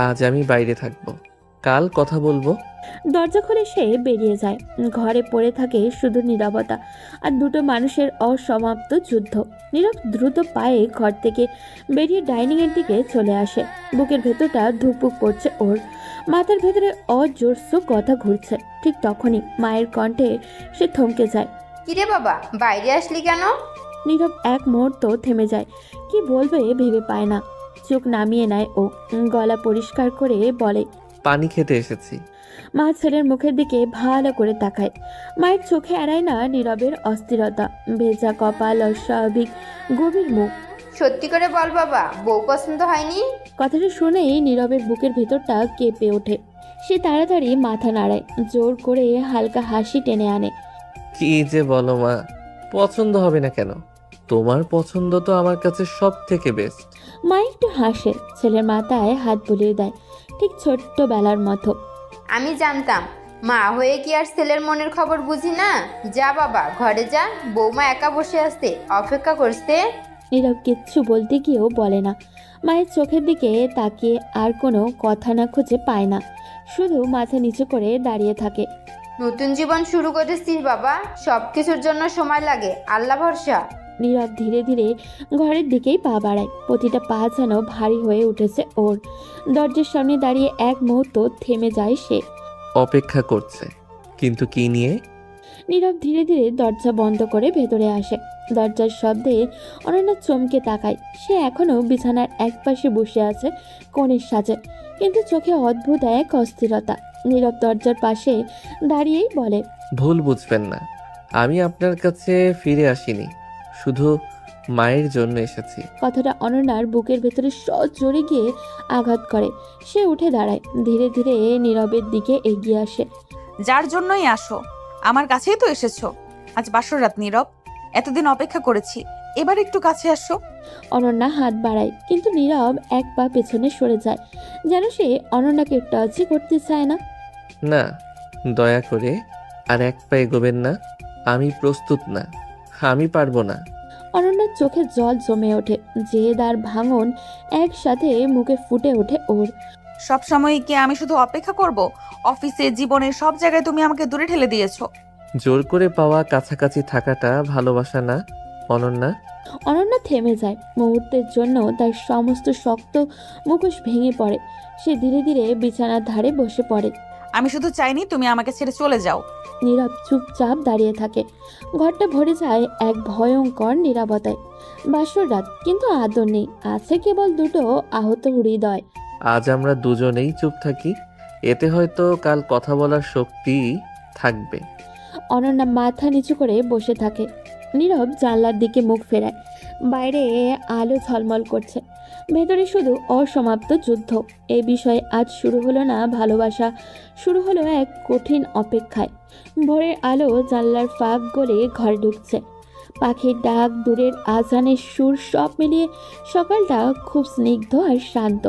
আজ আমি বাইরে থাকবো, কাল কথা বলবো। দরজা খুলে সে বেরিয়ে যায়। ঘরে পড়ে থাকে শুধু নীরবতা আর দুটো মানুষের অসমাপ্ত যুদ্ধ। নীরব দ্রুত পায়ে ঘর থেকে বেরিয়ে ডাইনিং এর দিকে চলে আসে। বুকের ভেতরটা ধুকপুক করছে ওর, মাথার ভেতরে অজস্র কথা ঘুরছে। ঠিক তখনই মায়ের কণ্ঠে সে থমকে যায়। কিরে বাবা, বাইরে আসলি কেন? নীরব এক মুহূর্ত থেমে যায়, কি বলবে ভেবে পায় না। চোখ নামিয়ে নেয় ও, গলা পরিষ্কার করে বলে, পানি খেতে এসেছি। মা ছেলের মুখের দিকে ভালো করে তাকায়। মায়ের চোখে এড়ায় না নীরবের অস্থিরতা, ভেজা কপাল, অস্বাভাবিক গভীর মুখ। সত্যি করে বল বাবা, বউ পছন্দ হয়নি? কথাটা শুনেই নীরবের বুকের ভেতরটা কেঁপে ওঠে। সে তাড়াতাড়ি মাথা নাড়ায়, জোর করে হালকা হাসি টেনে আনে। কি যে বলো মা, পছন্দ হবে না কেন? তোমার পছন্দ তো আমার কাছে সব থেকে বেস্ট। মা একটু হাসে, ছেলের মাথায় হাত বুলিয়ে দেয়, ঠিক ছোট্টবেলার মতো। আমি জানতাম, মা হয়ে কি আর ছেলের মনের খবর বুঝি না? যা বাবা, ঘরে যা, বৌমা একা বসে আসতে অপেক্ষা করছে। নীরব কিচ্ছু বলতে গিয়েও বলে না। মায়ের চোখের দিকে তাকিয়ে আর কোনো কথা না খুঁজে পায় না, শুধু মাথা নিচু করে দাঁড়িয়ে থাকে। নতুন জীবন শুরু করেছিস বাবা, সব কিছুর জন্য সময় লাগে, আল্লাহ ভরসা। নীরব ধীরে ধীরে ঘরের দিকেই পা বাড়ায়। প্রতিটা পা যেন ভারী হয়ে উঠেছে ওর। দরজার সামনে দাঁড়িয়ে এক মুহূর্ত থেমে যায় সে। অপেক্ষা করছে, কিন্তু কি নিয়ে? নীরব ধীরে ধীরে দরজা বন্ধ করে ভেতরে আসে। দরজার শব্দে অনন্যা চমকে তাকায়। সে এখনো বিছানার একপাশে বসে আছে কনের সাজে, কিন্তু চোখে অদ্ভুত এক অস্থিরতা। নীরব দরজার পাশে দাঁড়িয়েই বলে, ভুল বুঝবেন না, আমি আপনার কাছে ফিরে আসিনি, শুধু মায়ের জন্য এসেছি। কথাটা অনন্যার বুকের ভেতরে সজোরে গিয়ে আঘাত করে। সে উঠে দাঁড়ায়, ধীরে ধীরে নীরবের দিকে এগিয়ে আসে। যার জন্যই আসো, আমার কাছেই তো এসেছো। আজ বাসর রাত নীরব, এতদিন অপেক্ষা করেছি, এবার একটু কাছে আসো। অনন্যা হাত বাড়ায়, কিন্তু নীরব এক পা পেছনে সরে যায়, যেন সে অনন্যাকে টাচই করতে চায় না। না, দয়া করে আর এক পা এগোবেন না, আমি প্রস্তুত না, আমি পারবো না। অনন্যার চোখে জল জমে ওঠে, জেদ আর ভাঙন একসাথে মুখে ফুটে ওঠে ওর। সব সময় কি আমি শুধু অপেক্ষা করব? অফিসে, জীবনের সব জায়গায় তুমি আমাকে দূরে ঠেলে দিয়েছো। জোর করে পাওয়া কাছাকাছি থাকাটা ভালোবাসা না অনন্যা। অনন্যা থেমে যায়। মুহূর্তের জন্য তার সমস্ত শক্ত মুখোশ ভেঙে পড়ে। সে ধীরে ধীরে বিছানার ধারে বসে পড়ে। আমি শুধু চাইনি তুমি আমাকে ছেড়ে চলে যাও। নীরব চুপচাপ দাঁড়িয়ে থাকে। ঘরটা ভরে যায় এক ভয়ঙ্কর নীরবতায়। বাসর রাত, কিন্তু আদর নেই, আছে কেবল দুটো আহত হৃদয়। আজ আমরা দুজনেই চুপ থাকি, এতে হয়তো কাল কথা বলার শক্তি থাকবে। অনন্যা মাথা নিচু করে বসে থাকে। নীরব জানলার দিকে মুখ ফেরায়। বাইরে আলো ঝলমল করছে, ভেতরে শুধু অসমাপ্ত যুদ্ধ। এই বিষয়ে আজ শুরু হলো না ভালোবাসা, শুরু হলো এক কঠিন অপেক্ষায়। ভোরের আলো জানলার ফাঁক গলে ঘরে ঢুকছে। পাখির ডাক, দূরের আজানের সুর, সব মিলিয়ে সকালটা খুব স্নিগ্ধ আর শান্ত।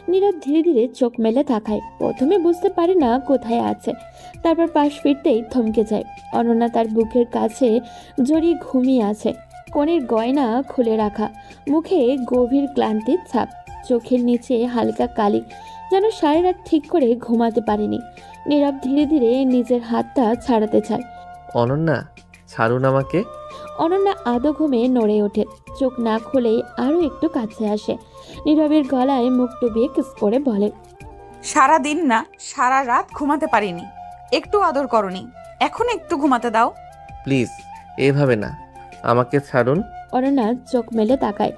নীরব ধীরে ধীরে চোখ মেলে তাকায়। প্রথমে বুঝতে পারে না কোথায় আছে, তারপর পাশ ফিরতেই থমকে যায়। অনন্যা তার বুকের কাছে জড়িয়ে ঘুমিয়ে আছে, কনের গয়না খুলে রাখা, মুখে গভীর ক্লান্তির ছাপ, চোখের নিচে হালকা কালি, যেন সারা রাত ঠিক করে ঘুমাতে পারেনি। নীরব ধীরে ধীরে নিজের হাতটা ছাড়াতে চায়। অনন্যা, ছাড়ুন আমাকে। অনন্যা আদো ঘুমে নড়ে ওঠে, চোখ না খুলেই আরও একটু কাছে আসে। নীরবের গলায় মুখ ডুবিয়ে কিস করে বলে, সারা দিন না, সারা রাত ঘুমাতে পারিনি, একটু আদর করনি, এখন একটু ঘুমাতে দাও। প্লিজ, এভাবে না, আমাকে ছাড়ুন। অনন্যা চোখ মেলে তাকায়,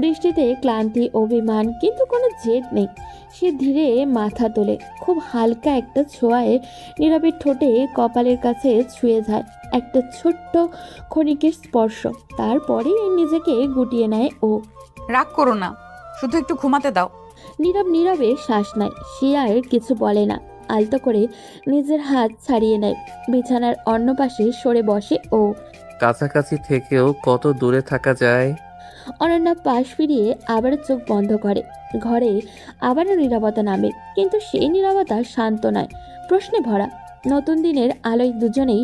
দৃষ্টিতে ক্লান্তি, অভিমান, কিন্তু কোনো জেদ নেই। সে ধীরে মাথা তোলে, খুব হালকা একটা ছোঁয়ায় নীরবের ঠোঁটে কপালের কাছে ছুঁয়ে যায়। একটা ছোট্ট ক্ষণিকের স্পর্শ, তারপরেই নিজেকে গুটিয়ে নেয় ও। রাগ করো না, শুধু একটু ঘুমাতে দাও। নীরবে শ্বাস নেয়, সে আর কিছু বলে না। আলতো করে নিজের হাত ছাড়িয়ে নেয়। বিছানার অন্য পাশে সরে বসে ও। কাছাকাছি থেকেও কত দূরে থাকা যায়। অনন্যা পাশ ফিরিয়ে আবারও চোখ বন্ধ করে। ঘরে আবারও নীরবতা নামে, কিন্তু সেই নীরবতা শান্ত নয়, প্রশ্নে ভরা। নতুন দিনের আলোয় দুজনেই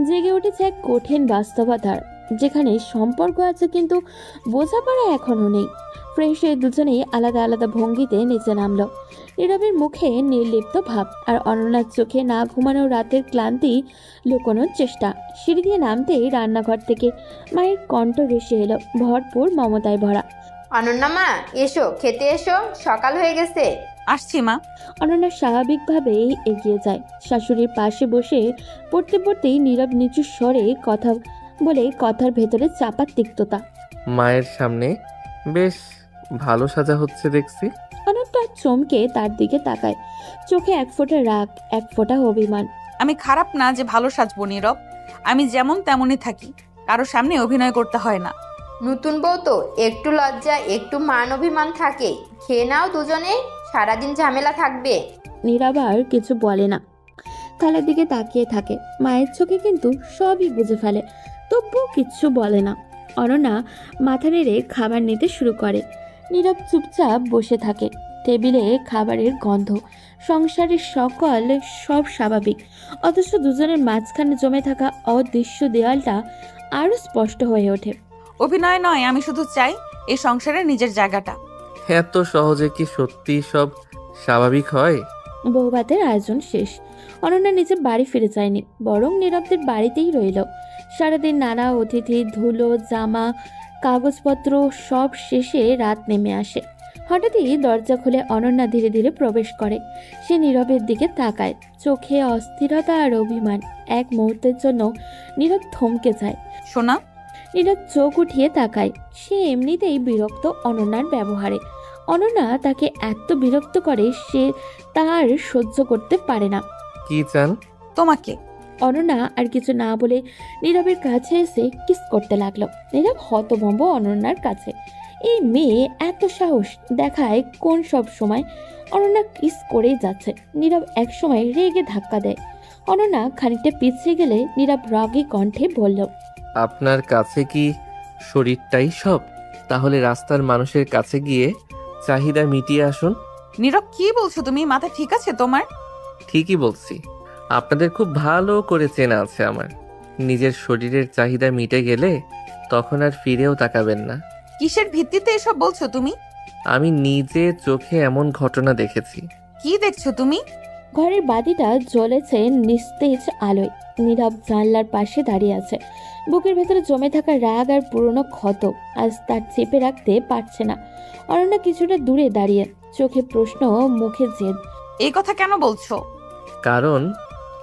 জেগে উঠেছে এক কঠিন বাস্তবতার, যেখানে সম্পর্ক আছে কিন্তু বোঝাপড়া এখনো নেই। ফ্রেশ হয়ে দুজনেই আলাদা আলাদা ভঙ্গিতে নিচে নামলো। নীরবের মুখে নির্লিপ্ত ভাব, আর অনন্যার চোখে না ঘুমানো রাতের ক্লান্তি লুকোনোর চেষ্টা। সিঁড়ি দিয়ে নামতেই রান্নাঘর থেকে মায়ের কণ্ঠ ভেসে এলো, ভরপুর মমতায় ভরা। অনন্যা মা, এসো, খেতে এসো, সকাল হয়ে গেছে। আসছি মা। অনন্যা স্বাভাবিকভাবেই এগিয়ে যায়। শাশুড়ির পাশে বসে পড়তে পড়তেই নীরব নিচু স্বরে কথা বলে, কথার ভেতরে চাপা তিক্ততা। মায়ের সামনে বেশ ভালো সাজা হচ্ছে দেখছি। অনন্যা চমকে তার দিকে তাকায়, চোখে এক ফোঁটা রাগ, এক ফোঁটা অভিমান। আমি খারাপ না যে ভালো সাজবো নীরব, আমি যেমন তেমনই থাকি, কারো সামনে অভিনয় করতে হয় না। নতুন বউ তো একটু লজ্জা, একটু মান অভিমান থাকে। খেয়ে নাও দুজনে, সারাদিন ঝামেলা থাকবে। নীরব আর কিছু বলে না, থালার দিকে তাকিয়ে থাকে। মায়ের চোখে কিন্তু সবই বুঝে ফেলে, তবুও কিচ্ছু বলে না। অনন্যা মাথা নেড়ে খাবার নিতে শুরু করে। নীরব চুপচাপ বসে থাকে। টেবিলে খাবারের গন্ধ, সংসারের সব স্বাভাবিক, অথচ দুজনের মাঝখানে জমে থাকা অদৃশ্য দেওয়ালটা আরো স্পষ্ট হয়ে ওঠে। অভিনয় নয়, আমি শুধু চাই এই সংসারে নিজের জায়গাটা। এত সহজে কি সত্যি সব স্বাভাবিক হয়? বৌভাতের আয়োজন শেষ। অনন্যা নিজের বাড়ি ফিরে যায়নি, বরং নীরবদের বাড়িতেই রইল। সারাদিন নানা অতিথি, ধুলো, জামা, কাগজপত্র সব শেষে রাত নেমে আসে। হঠাৎই দরজা খুলে অনন্যা ধীরে ধীরে প্রবেশ করে। সে নীরবের দিকে তাকায়, চোখে অস্থিরতা আর অভিমান। এক মুহূর্তের জন্য নীরব থমকে যায়। শোনা, নীরব চোখ উঠিয়ে তাকায়। সে এমনিতেই বিরক্ত অনন্যার ব্যবহারে। অনন্যা তাকে এত বিরক্ত করে, সে তার সহ্য করতে পারে না। কি চান? তোমাকে। অনন্যা আর কিছু না বলে নীরবের কাছে এসে কিস করতে লাগলো। নীরব হতভম্ব অনন্যার কাছে। এই মেয়ে এত সাহস দেখায় কোন সব সময়। অনন্যা কিস করেই যাচ্ছে। নীরব এক সময় রেগে ধাক্কা দেয়। অনন্যা খানিকটা পিছিয়ে গেলে নীরব রাগী কণ্ঠে বলল, আপনার কাছে কি শরীরটাই সব? তাহলে রাস্তার মানুষের কাছে গিয়ে চাহিদা মিটিয়ে আসুন। নীরব, কি বলছো তুমি? মাথা ঠিক আছে তোমার? ঠিকই বলছি, আপনাদের খুব ভালো করে চেনা আছে আমার। নিজের শরীরের চাহিদা মিটে গেলে তখন আর ফিরেও তাকাবেন না। কিসের ভিত্তিতে এসব বলছো তুমি? আমি নিজে চোখে এমন ঘটনা দেখেছি। কি দেখছো তুমি? ঘরের বাতিটা জ্বলেছে নিস্তেজ আলোয়। নীরব জানলার পাশে দাঁড়িয়ে আছে। বুকের ভেতরে জমে থাকা রাগ আর পুরনো ক্ষত আজ তার চেপে রাখতে পারছে না। অনন্যা কিছুটা দূরে দাঁড়িয়ে, চোখে প্রশ্ন, মুখে জেদ। এই কথা কেন বলছো? কারণ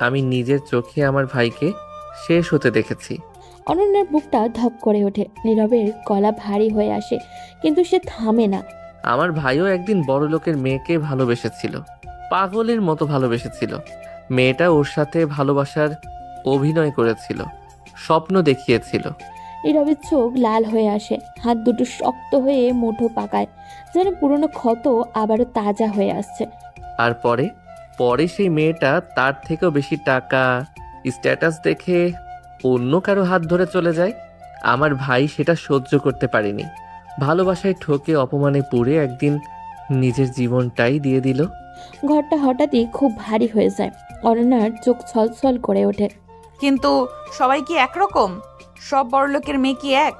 আমি নিজের চোখে আমার ভাইকে শেষ হতে দেখেছি। অনন্যার বুকটা ধপ করে ওঠে। নীরবের গলা ভারী হয়ে আসে, কিন্তু সে থামে না। আমার ভাইও একদিন বড়লোকের মেয়েকে ভালোবেসেছিল, পাগলের মতো ভালোবেসেছিল। মেয়েটা ওর সাথে ভালোবাসার অভিনয় করেছিল, স্বপ্ন দেখিয়েছিল। নীরবের চোখ লাল হয়ে আসে, হাত দুটো শক্ত হয়ে মুঠো পাকায়, যেন পুরনো ক্ষত আবারও তাজা হয়ে আসছে। আর পরে পরে সেই মেয়েটা তার থেকেও বেশি টাকা, স্ট্যাটাস দেখে অন্য কারো হাত ধরে চলে যায়। আমার ভাই সেটা সহ্য করতে পারেনি। ভালোবাসায় ঠকে, অপমানে পুড়ে একদিন নিজের জীবনটাই দিয়ে দিল। ঘরটা হঠাৎই খুব ভারী হয়ে যায়। অনন্যার চোখ ছলছল করে ওঠে। কিন্তু সবাই কি একরকম? সব বড়লোকের মেয়ে কি এক?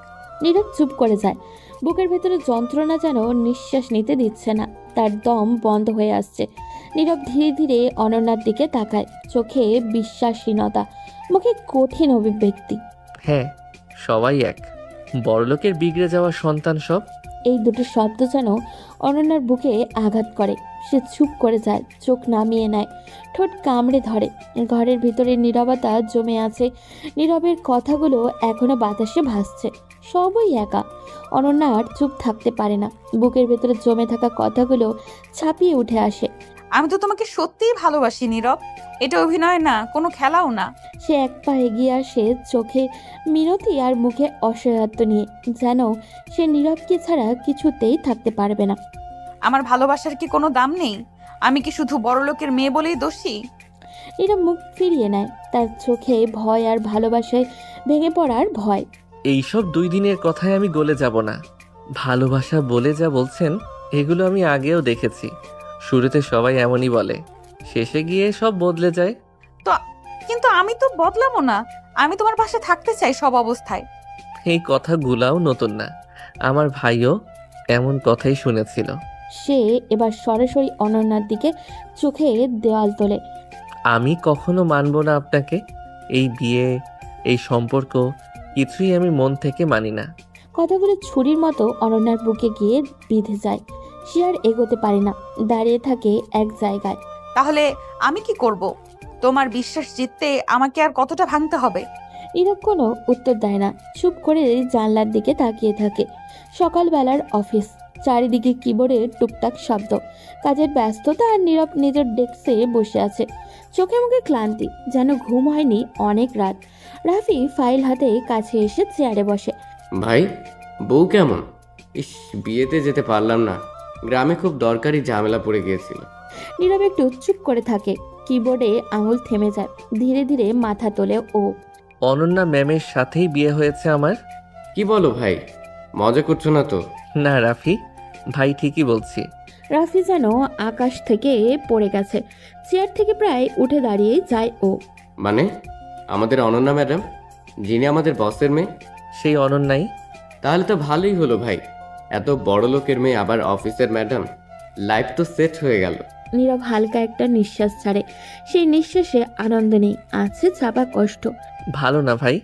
নীরব চুপ করে যায়। বুকের ভেতরে যন্ত্রণা যেন নিঃশ্বাস নিতে দিচ্ছে না, তার দম বন্ধ হয়ে আসছে। নীরব ধীরে ধীরে অনন্যার দিকে তাকায়, চোখে বিশ্বাসহীনতা, মুখে কঠিন অভিব্যক্তি। হ্যাঁ, সবাই এক, বড়লোকের বিগড়ে যাওয়া সন্তান সব। এই দুটো শব্দ যেন অনন্যার বুকে আঘাত করে। সে চুপ করে যায়, চোখ নামিয়ে নেয়, ঠোঁট কামড়ে ধরে। ঘরের ভিতরে নীরবতা জমে আছে। নীরবের কথাগুলো এখনো বাতাসে ভাসছে। সবই একা। অনন্যা আর চুপ থাকতে পারে না। বুকের ভেতরে জমে থাকা কথাগুলো ছাপিয়ে উঠে আসে। আমি তো তোমাকে সত্যিই ভালোবাসি নীরব, এটা অভিনয় না, কোনো খেলাও না। সে এক পা এগিয়ে আসে, চোখে মিনতি আর মুখে অসহায়ত্ব নিয়ে, যেন সে নীরবকে ছাড়া কিছুতেই থাকতে পারবে না। আমার ভালোবাসার কি কোনো দাম নেই? আমি কি শুধু বড়লোকের মেয়ে বলেই দোষী? নীরব মুখ ফিরিয়ে নেয়, তার চোখে ভয় আর ভালোবাসায় ভেঙে পড়ার ভয়। এইসব 2 দিনের কথায় আমি গলে যাব না। ভালোবাসা বলে যা বলছেন এগুলো আমি আগেও দেখেছি। শুরুতে সবাই এমনই বলে, শেষে গিয়ে সব বদলে যায়। তো কিন্তু আমি তো বদলাবো না। আমি তোমার পাশে থাকতে চাই সব অবস্থায়। এই কথাগুলাও নতুন না, আমার ভাইও এমন কথাই শুনেছিল। সে এবার সরাসরি অনন্যার দিকে চোখে দেওয়াল তোলে। আমি কখনো মানব না আপনাকে। এই বিয়ে, এই সম্পর্ক কিছুই আমি মন থেকে মানি না। কথাগুলো ছুরির মতো অনন্যার বুকে গিয়ে বিঁধে যায়। সে আর এগোতে পারে না, দাঁড়িয়ে থাকে এক জায়গায়। তাহলে আমি কি করব? তোমার বিশ্বাস জিততে আমাকে আর কতটা ভাঙতে হবে? নীরব কোনো উত্তর দেয় না, চুপ করে জানলার দিকে তাকিয়ে থাকে। সকালবেলার অফিস, চারিদিকে কিবোর্ডের টুকটাক শব্দ, কাজের ব্যস্ততা, আর নীরব নিজের ডেস্কে বসে আছে। চোখে মুখে ক্লান্তি, যেন ঘুম হয়নি অনেক রাত। রাফি ফাইল হাতে কাছে এসে চেয়ারে বসে। ভাই, বউ কেমন? ইস, বিয়েতে যেতে পারলাম না। গ্রামে খুব দরকারি ঝামেলা পড়ে গিয়েছিল। নীরব একটু চুপ করে থাকে, কিবোর্ডে আঙুল থেমে যায়। ধীরে ধীরে মাথা তোলে ও। অনন্যা ম্যামের সাথেই বিয়ে হয়েছে আমার। কি বলো ভাই, মজা করছো না তো? না রাফি ভাই, ঠিকই বলছি। রাফি যেন আকাশ থেকে পড়ে গেছে। চেয়ার থেকে প্রায় উঠে দাঁড়িয়ে যায় ও। মানে আমাদের অনন্যা ম্যাডাম, যিনি আমাদের বসের মেয়ে? সেই অনন্যাই। তাহলে তো ভালোই হলো ভাই, এত বড় লোকের মেয়ে আবার অফিসের ম্যাডাম। লাইফ তো সেট হয়ে গেল। নীরব হালকা একটা নিঃশ্বাস ছাড়ে। সেই নিঃশ্বাসে আনন্দ নেই, আছে চাপা কষ্ট। ভালো না ভাই,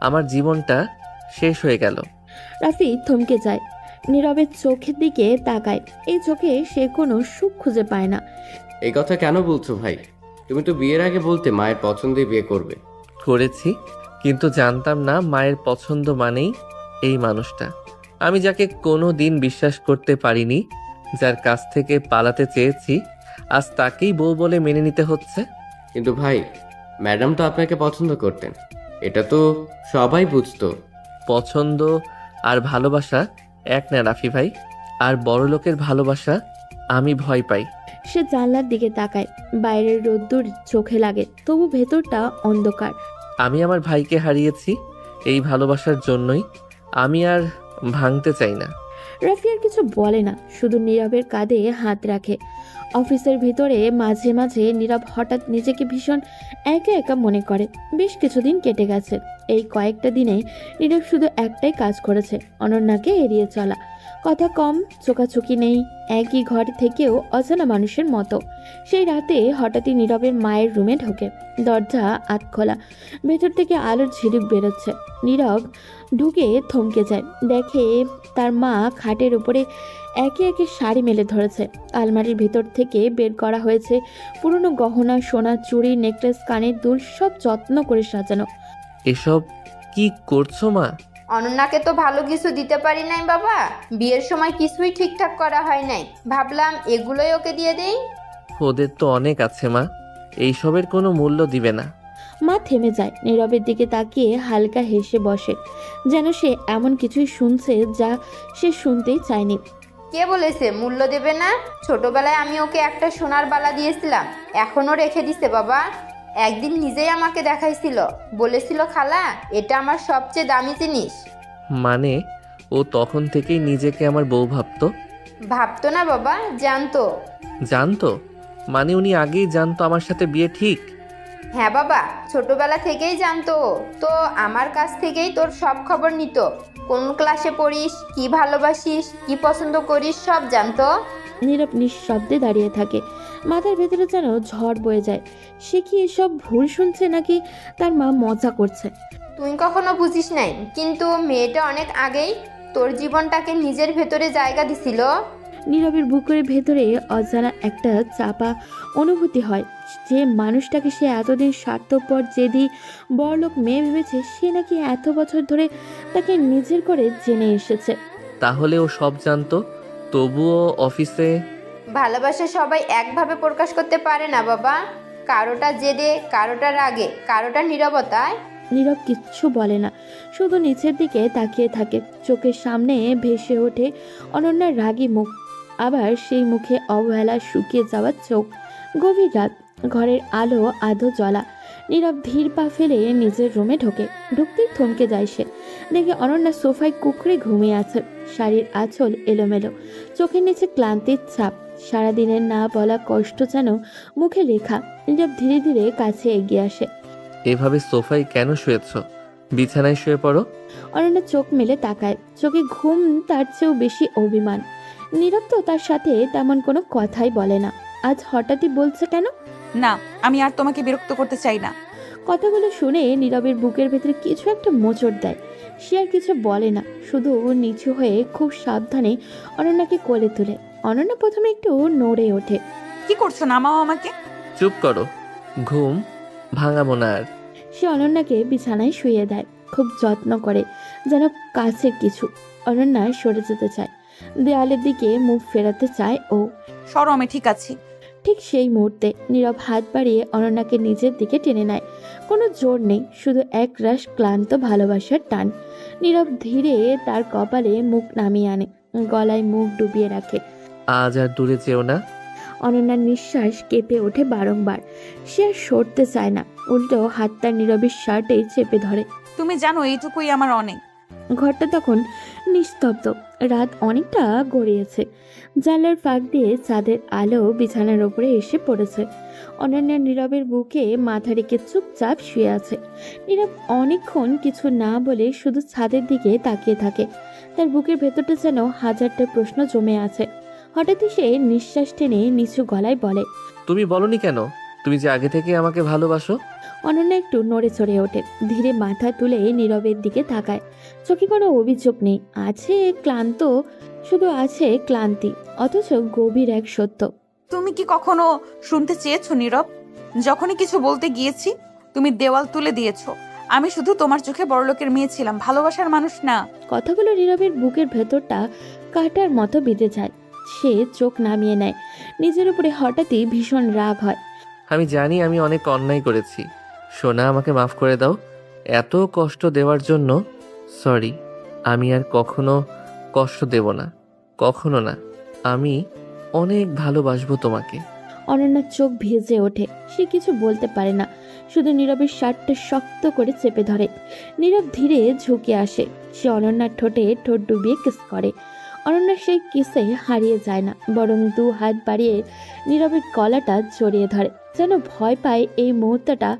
আমার জীবনটা শেষ হয়ে গেল। রাফি থমকে যায়, নীরবের চোখের দিকে তাকায়। এই চোখে সে কোনো সুখ খুঁজে পায় না। এই কথা কেন বলছো ভাই? তুমি তো বিয়ের আগে বলতে মায়ের পছন্দেই বিয়ে করবে। করেছি, কিন্তু জানতাম না মায়ের পছন্দ মানেই এই মানুষটা। আমি যাকে কোনো দিন বিশ্বাস করতে পারিনি, যার কাছ থেকে পালাতে চেয়েছি, আজ তাকেই বউ বলে মেনে নিতে হচ্ছে। কিন্তু ভাই, ম্যাডাম তো আপনাকে পছন্দ করতেন, এটা তো সবাই বুঝতো। পছন্দ আর ভালোবাসা এক না রাফি ভাই। আর বড় লোকের ভালোবাসা আমি ভয় পাই। সে জানলার দিকে তাকায়, বাইরের রোদ্দুর চোখে লাগে, তবু ভেতরটা অন্ধকার। আমি আমার ভাইকে হারিয়েছি এই ভালোবাসার জন্যই। আমি আর ভাঙতে চাই না। রাফি আর কিছু বলে না, শুধু নীরবের কাঁধে হাত রাখে। অফিসের ভিতরে মাঝে মাঝে নীরব হঠাৎ নিজেকে ভীষণ একা একা মনে করে। বেশ কিছুদিন কেটে গেছে। এই কয়েকটা দিনে নীরব শুধু একটাই কাজ করেছে, অনন্যাকে এড়িয়ে চলা। কথা কম, চোখাচোখি নেই, একই ঘর থেকেও অজানা মানুষের মতো। সেই রাতে হঠাৎই নীরবের মায়ের রুমে ঢোকে। দরজা আধখোলা, ভেতর থেকে আলোর ঝিলিক বেরোচ্ছে। নীরব ঢুকে থমকে যায়, দেখে তার মা খাটের উপরে একে একে শাড়ি মেলে ধরেছে। আলমারির ভিতর থেকে বের করা হয়েছে পুরনো গহনা, সোনার চুড়ি, নেকলেস, কানের দুল, সব যত্ন করে সাজানো। এসব কি করছো মা? অনন্যাকে তো ভালো কিছু দিতে পারি নাই বাবা। বিয়ের সময় কিছুই ঠিকঠাক করা হয় নাই, ভাবলাম এগুলোই ওকে দিয়ে দেই। ওদের তো অনেক আছে মা, এইসবের কোনো মূল্য দিবে না। মা থেমে যায়, নীরবের দিকে তাকিয়ে হালকা হেসে বসে, যেন সে এমন কিছুই শুনছে যা সে শুনতেই চায়নি। কে বলেছে মূল্য দেবে না? ছোটবেলায় আমি ওকে একটা সোনার বালা দিয়েছিলাম, এখনো রেখে দিছে বাবা। একদিন নিজেই আমাকে দেখাইছিল, বলেছিল খালা এটা আমার সবচেয়ে দামি জিনিস। মানে ও তখন থেকেই নিজেকে আমার বউ ভাবতো? ভাবতো না বাবা, জানতো। জানতো? মানে উনি আগেই জানতো আমার সাথে বিয়ে ঠিক? হ্যাঁ বাবা, ছোটবেলা থেকেই জানতো ও। তো আমার কাছ থেকেই তোর সব খবর নিত, কোন ক্লাসে পড়িস, কি ভালোবাসিস, কি পছন্দ করিস, সব জানতো। নীরব নিঃশব্দে দাঁড়িয়ে থাকে, মাথার ভেতরে যেন ঝড় বয়ে যায়। সে কি এসব ভুল শুনছে নাকি তার মা মজা করছে? তুই কখনো বুঝিস নাই, কিন্তু মেয়েটা অনেক আগেই তোর জীবনটাকে নিজের ভেতরে জায়গা দিছিল। নীরবের বুকের ভেতরে অজানা একটা চাপা অনুভূতি হয়, যে মানুষটাকে সে এতদিন স্বার্থপর, জেদি, বড়লোক মেয়ে ভেবেছে, সে নাকি এত বছর ধরে তাকে নিজের করে জেনে এসেছে। তাহলে ও সব জানতো, তবুও অফিসে? ভালোবাসা সবাই একভাবে প্রকাশ করতে পারে না বাবা, কারোটা জেদে, কারোটা রাগে, কারোটা নীরবতায়। নীরব কিচ্ছু বলে না, শুধু নিচের দিকে তাকিয়ে থাকে। চোখের সামনে ভেসে ওঠে অনন্যার রাগী মুখ, আবার সেই মুখে অবহেলা, শুকিয়ে যাওয়া চোখ। গভীর রাত, ঘরের আলো আধো জ্বলা। নীরব ধীর পা ফেলে নিজের রুমে ঢুকতেই থমকে যায় সে। দেখে অনন্যা সোফায় কুঁকড়ে ঘুমিয়ে আছে, শাড়ির আঁচল এলোমেলো, চোখের নিচে ক্লান্তির ছাপ, সারাদিনের না বলা কষ্ট যেন মুখে লেখা। নীরব ধীরে ধীরে কাছে এগিয়ে আসে। এভাবে সোফায় কেন শুয়েছ? বিছানায় শুয়ে পড়ো। অনন্যা চোখ মেলে তাকায়, চোখে ঘুম, তার চেয়েও বেশি অভিমান। নীরব তো তার সাথে তেমন কোনো কথাই বলে না, আজ হঠাৎই বলছে কেন? না, আমি আর তোমাকে বিরক্ত করতে চাই না। কথাগুলো শুনে নীরবের বুকের ভেতরে কিছু একটা মোচড় দেয়। সে আর কিছু বলে না, শুধু নিচু হয়ে খুব সাবধানে অনন্যাকে কোলে তুলে। অনন্যা প্রথমে একটু নড়ে ওঠে। কি করছো? নামাও আমাকে। চুপ করো, ঘুম ভাঙাবো না আর। সে অনন্যাকে বিছানায় শুইয়ে দেয়, খুব যত্ন করে, যেন কাছের কিছু। অনন্যা সরে যেতে চায়, দেয়ালের দিকে মুখ ফেরাতে চায় ও। সরো, আমি ঠিক আছি। ঠিক সেই মুহূর্তে নীরব হাত বাড়িয়ে অনন্যাকে নিজের দিকে টেনে নেয়। কোনো জোর নেই, শুধু এক রাশ ক্লান্ত ভালোবাসার টান। নীরব ধীরে তার কপালে মুখ নামিয়ে আনে, গলায় মুখ ডুবিয়ে রাখে। আজ আর দূরে যেও না। অনন্যার নিঃশ্বাস কেঁপে ওঠে বারংবার। সে আর সরতে চায় না, উল্টো হাতটা নীরবের শার্টে চেপে ধরে। তুমি জানো এইটুকুই আমার অনেক। ঘরটা তখন নিস্তব্ধ, রাত অনেকটা গড়িয়েছে। জানলার ফাঁক দিয়ে চাঁদের আলো বিছানার ওপরে এসে পড়েছে। অনন্যা নীরবের বুকে মাথা রেখে চুপচাপ শুয়ে আছে। নীরব অনেকক্ষণ কিছু না বলে শুধু ছাদের দিকে তাকিয়ে থাকে। তার বুকের ভেতরটা যেন হাজারটা প্রশ্ন জমে আছে। হঠাৎই সে নিঃশ্বাস টেনে নিচু গলায় বলে, তুমি বলনি কেন তুমি যে আগে থেকে আমাকে ভালোবাসো? অনন্যা একটু নড়ে চড়ে ওঠে, ধীরে মাথা তুলে নীরবের দিকে তাকায়। চোখে কোনো অভিযোগ নেই, আছে ক্লান্ত, শুধু আছে ক্লান্তি, অথচ গভীর এক সত্য। তুমি কি কখনো শুনতে চেয়েছো নীরব? যখনই কিছু বলতে গিয়েছি তুমি দেওয়াল তুলে দিয়েছো। আমি শুধু তোমার চোখে বড়লোকের মেয়ে ছিলাম, ভালোবাসার মানুষ না। কথাগুলো নীরবের বুকের ভেতরটা কাটার মতো বিঁধে যায়। সে চোখ নামিয়ে নেয়। নিজের উপরে হঠাৎই ভীষণ রাগ হয়। আমি জানি আমি অনেক অন্যায় করেছি সোনা, আমাকে মাফ করে দাও এত কষ্ট দেওয়ার জন্য। সরি, আমি আর কখনো কষ্ট দেব না, কখনো না। আমি অনেক ভালোবাসবো তোমাকে। অনন্যার চোখ ভিজে ওঠে, সে কিছু বলতে পারে না, শুধু নীরবের শার্টটা শক্ত করে চেপে ধরে। নীরব ধীরে ঝুঁকে আসে, সে অনন্যার ঠোঁটে ঠোঁট ডুবিয়ে কিস করে। অনন্যা সেই কিসে হারিয়ে যায় না, বরং দু হাত বাড়িয়ে নীরবের গলাটা জড়িয়ে ধরে, যেন ভয় পায় এই মুহূর্তটা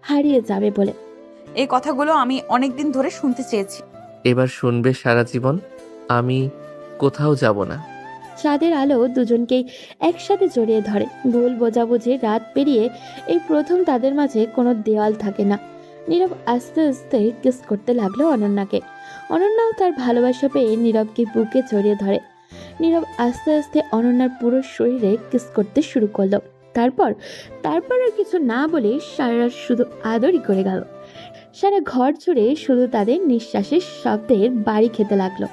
হারিয়ে যাবে বলে। এই কথাগুলো আমি অনেকদিন ধরে শুনতে চেয়েছি। এবার শুনবে সারা জীবন। আমি কোথাও যাব না। চাঁদের আলো দুজনকেই একসাথে জড়িয়ে ধরে। ভুল বোঝাবুঝি রাত পেরিয়ে এই প্রথম তাদের মাঝে কোনো দেওয়াল থাকে না। নীরব আস্তে আস্তে কিস করতে লাগলো অনন্যাকে। অনন্যাও তার ভালোবাসা পেয়ে নীরবকে বুকে জড়িয়ে ধরে। নীরব আস্তে আস্তে অনন্যার পুরো শরীরে কিস করতে শুরু করলো। তারপর আর কিছু না বলে সারা রাত শুধু আদরই করে গেল। সারা ঘর জুড়ে শুধু তাদের নিঃশ্বাসের শব্দের বাড়ি খেতে লাগলো।